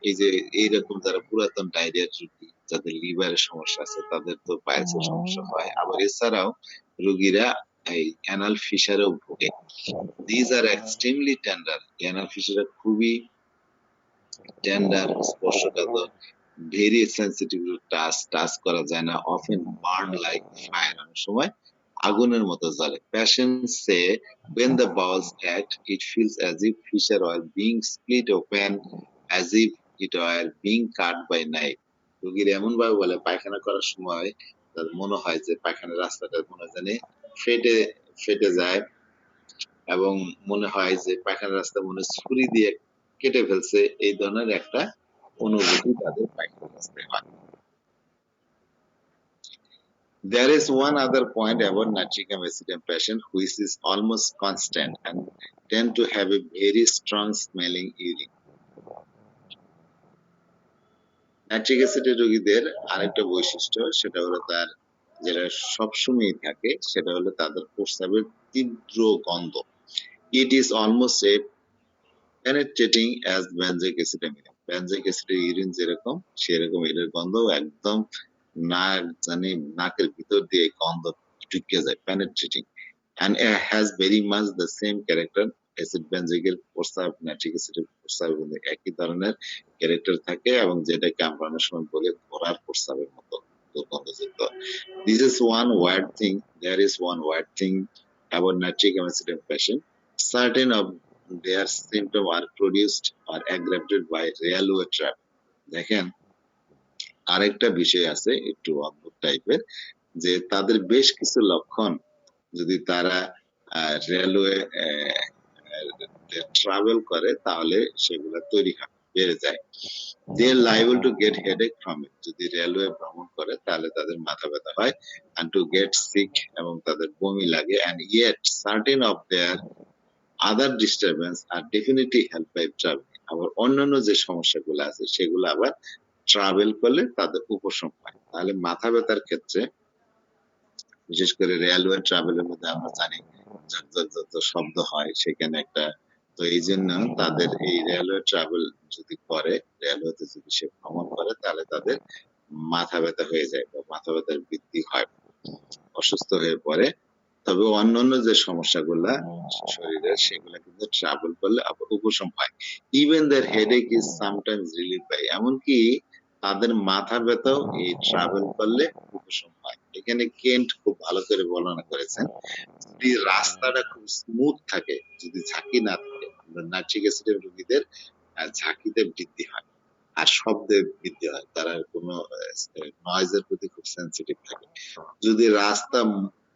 এই যে এইরকম যারা পুরাতন ডায়রিয়া রোগী, যাদের লিভারের সমস্যা আছে, তাদের তো পাইলসের সমস্যা হয়। আবার এছাড়াও রোগীরা এই অ্যানাল ফিশারেও ভোগে। These are extremely tender, anal fisher খুবই টেন্ডার, স্পর্শকাতর, ভেরি সেন্সিটিভ, টাচ করা যায় না, অফেন বার্ন লাইক ফায়ার, অনেক সময় আগুনের মতো জ্বলে। Patients say when the bowels act, it feels as if fissure were being split open, as if it were being cut by knife. রোগীর এমন ভাবে বলে পায়খানা করার সময় তার মনে হয় যে পায়খানার রাস্তাটা মনে জানে ফেটে যায় এবং মনে হয় যে পায়খানার রাস্তা মনে ছুরি দিয়ে কেটে ফেলছে, এই ধরনের একটা অনুভূতি তাদের পায়খানার রাস্তায় হয়। There is one other point about nitric acid patient which is almost constant and tend to have a very strong smelling urine. Nitric অ্যাসিডের রোগীদের আরেকটা বৈশিষ্ট্য, সেটা হলো তার যেটা সবসময় থাকে, সেটা হলো তাদের প্রস্রাবের তীব্র গন্ধ। It is almost a penetrating as benzoic acid urine. benzoic acid urine যেরকম, সেরকম এর গন্ধ একদম নাকের ভিতর দিয়ে গন্ধ ঢুকে যায়, penetrating, and it has very much the same character. Acid benzoic এর প্রস্রাব নাইট্রিক অ্যাসিডের প্রস্রাব একই ধরনের ক্যারেক্টার থাকে এবং যেটাকে আমরা অনেক সময় বলি ঘোড়ার প্রস্রাবের মতো দুর্গন্ধযুক্ত। There is one weird thing about nitric acid patient. Certain of their symptom are produced or aggravated by railway travel. দেখেন আরেকটা বিষয় আছে একটু অদ্ভুত টাইপের, যে তাদের বেশ কিছু লক্ষণ যদি তারা রেলওয়ে ট্রাভেল করে তাহলে সেগুলো তৈরি হয়, বেড়ে যায়। They are liable to get headache from it, যদি রেলওয়ে ভ্রমণ করে তাহলে তাদের মাথা ব্যথা হয়, and to get sick, এবং তাদের বমি লাগে, and yet certain of their other disturbance are definitely helped by traveling. আবার অন্যান্য যে সমস্যাগুলো আছে সেগুলো আবার ট্রাভেল করলে তাদের উপশম হয়। তাহলে মাথা ব্যথার ক্ষেত্রে বিশেষ করে রেলওয়ে ট্রাভেলের মধ্যে আমরা জানি যত শব্দ হয় সেখানে একটা, তো এই জন্য তাদের এই রেলওয়ে ট্রাভেল যদি করে, রেলওয়েতে যদি সে ভ্রমণ করে তাহলে তাদের মাথা ব্যথা হয়ে যায় বা মাথা ব্যথার বৃদ্ধি হয়, অসুস্থ হয়ে পড়ে। তবে অন্যান্য যে সমস্যাগুলা শরীরের সেগুলা কিন্তু ট্রাভেল করলে আবার উপশম হয়। Even there headache is sometimes relieve by, এমনকি তাদের মাথা ব্যথাও এই ট্রাভেল করলে উপশম হয়। এখানে কেন্ট খুব ভালো করে বর্ণনা করেছেন, যদি রাস্তাটা খুব স্মুথ থাকে, যদি ঝাঁকি না থাকে, আমরা নাইট্রিক অ্যাসিডের রোগীদের ঝাঁকিতে বৃদ্ধি হয় আর শব্দে বৃদ্ধি হয়, তারা কোনো নয়েজের প্রতি খুব সেন্সিটিভ থাকে। যদি রাস্তা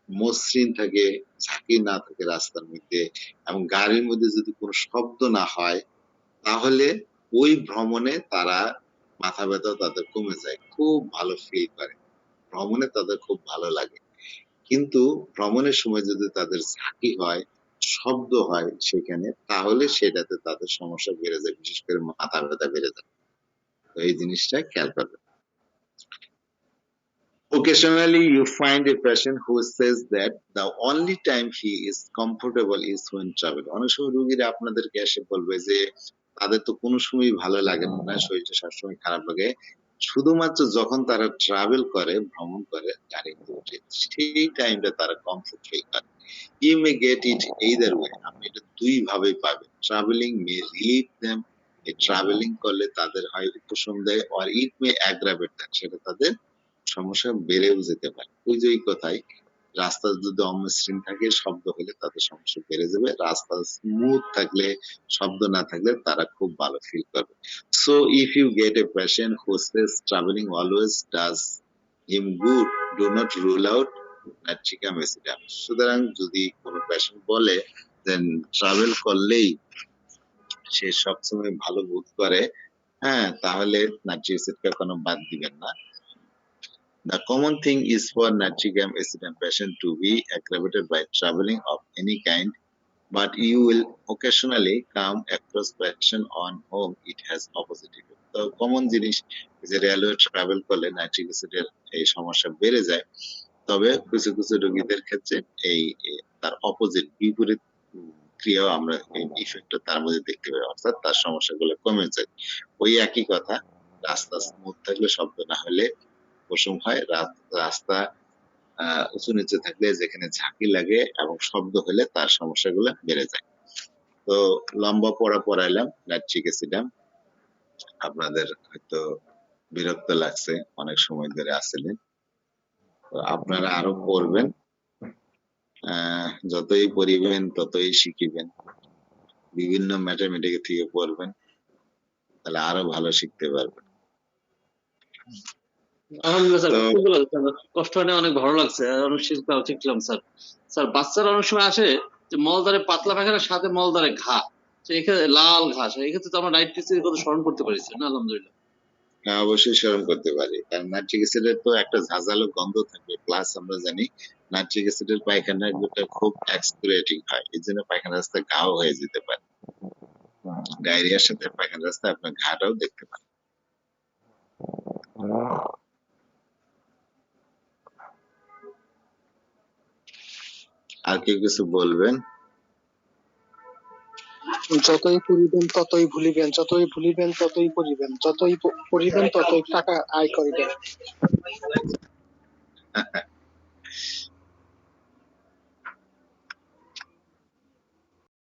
মসৃণ থাকে, ঝাঁকি না থাকে রাস্তার মধ্যে, এবং গাড়ির মধ্যে যদি কোনো শব্দ না হয়, তাহলে ওই ভ্রমণে তারা মাথা ব্যথা তাদের কমে যায়, খুব ভালো ফিল করে, ভ্রমণে তাদের খুব ভালো লাগে। কিন্তু ভ্রমণের সময় যদি তাদের ঝাঁকি হয়, শব্দ হয় সেখানে, তাহলে সেটাতে তাদের সমস্যা বেড়ে যায়, বিশেষ করে মাথা ব্যথা বেড়ে যায়। তো এই জিনিসটা খেয়াল করবেন। Occasionally you find a patient who says that the only time he is comfortable is when travel. অনেক সময় রোগীরা আপনাদেরকে এসে বলবে যে তাদের তো কোনো সময় ভালো লাগে না, শরীরটা সবসময় খারাপ লাগে, শুধুমাত্র যখন তারা ট্রাভেল করে, ভ্রমণ করে গাড়িতে উঠে, সেই টাইমটা তারা কমফোর্ট ফিল করে। You may get it either way, আপনি এটা দুই ভাবে পাবেন। ট্রাভেলিং মে রিলিভ দেম, এই ট্রাভেলিং করলে তাদের হয় উপশম দেয়, or it may aggravate them, সেটা তাদের সমস্যা বেড়েও যেতে পারে। ওই যে ওই কথাই, রাস্তা যদি অমসৃণ থাকে, শব্দ হলে তাদের সমস্যা বেড়ে যাবে, রাস্তা স্মুথ থাকলে, শব্দ না থাকলে তারা খুব ভালো ফিল করবে। So if you get a patient who says travelling always does him good, do not rule out nitricum acidum. সুতরাং যদি কোনো পেশেন্ট বলে দেন ট্রাভেল করলেই সে সবসময় ভালো বোধ করে, হ্যাঁ, তাহলে নাইট্রিক অ্যাসিডকে কোনো বাদ দিবেন না। The common thing is for nitric acid patient to be aggravated by traveling of any kind, but you will occasionally come across patient on whom it has opposite effect. তো কমন জিনিস যে railway travel করলে nitric অ্যাসিডের এই সমস্যা বেড়ে যায়, তবে কিছু কিছু রোগীদের ক্ষেত্রে এই তার অপোজিট বিপরীত ক্রিয়াও আমরা এই ইফেক্টটা তার মধ্যে দেখতে পাই, অর্থাৎ তার সমস্যাগুলো কমে যায়। ওই একই কথা, রাস্তা স্মুথ থাকলে, শব্দ না হলে উপশম হয়, রাস্তা উঁচু নিচু থাকলে, যেখানে ঝাঁকি লাগে এবং শব্দ হলে তার সমস্যাগুলো বেড়ে যায়। তো লম্বা পড়াইলাম নাইট্রিক অ্যাসিডাম, আপনাদের হয়তো বিরক্ত লাগছে, অনেক সময় ধরে আসছিলেন, তো আপনারা আরো পড়বেন, যতই পড়িবেন ততই শিখিবেন, বিভিন্ন ম্যাথমেটিক্স থেকে পড়বেন, তাহলে আরো ভালো শিখতে পারবেন। আলহামদুলিল্লাহ স্যার, খুব ভালো লাগছে, কষ্ট হয় না, অনেক ভালো লাগছে, অনেক শিখলাম স্যার। স্যার বাচ্চারা অনেক সময় আসে যে মলদারে পাতলা পায়খানার সাথে মলদারে ঘা, এখানে লাল ঘাস, এক্ষেত্রে তো আমরা নাইট্রিক অ্যাসিডের কথা স্মরণ করতে পারছি না, আলহামদুলিল্লাহ। হ্যাঁ, অবশ্যই স্মরণ করতে পারি, কারণ নাইট্রিক অ্যাসিডের তো একটা ঝাঁঝালো গন্ধ থাকবে, প্লাস আমরা জানি নাইট্রিক অ্যাসিডের পায়খানা খুব এক্সপিরেটিং হয়, এই জন্য পায়খানা রাস্তায় ঘাও হয়ে যেতে পারে, ডায়রিয়ার সাথে পায়খানা রাস্তায় আপনার ঘাটাও দেখতে পারেন। আর কেউ কিছু বলবেন? যতই পড়িবেন ততই ভুলিবেন, যতই ভুলিবেন ততই পড়িবেন, যতই পড়িবেন ততই টাকা আয় করিবেন।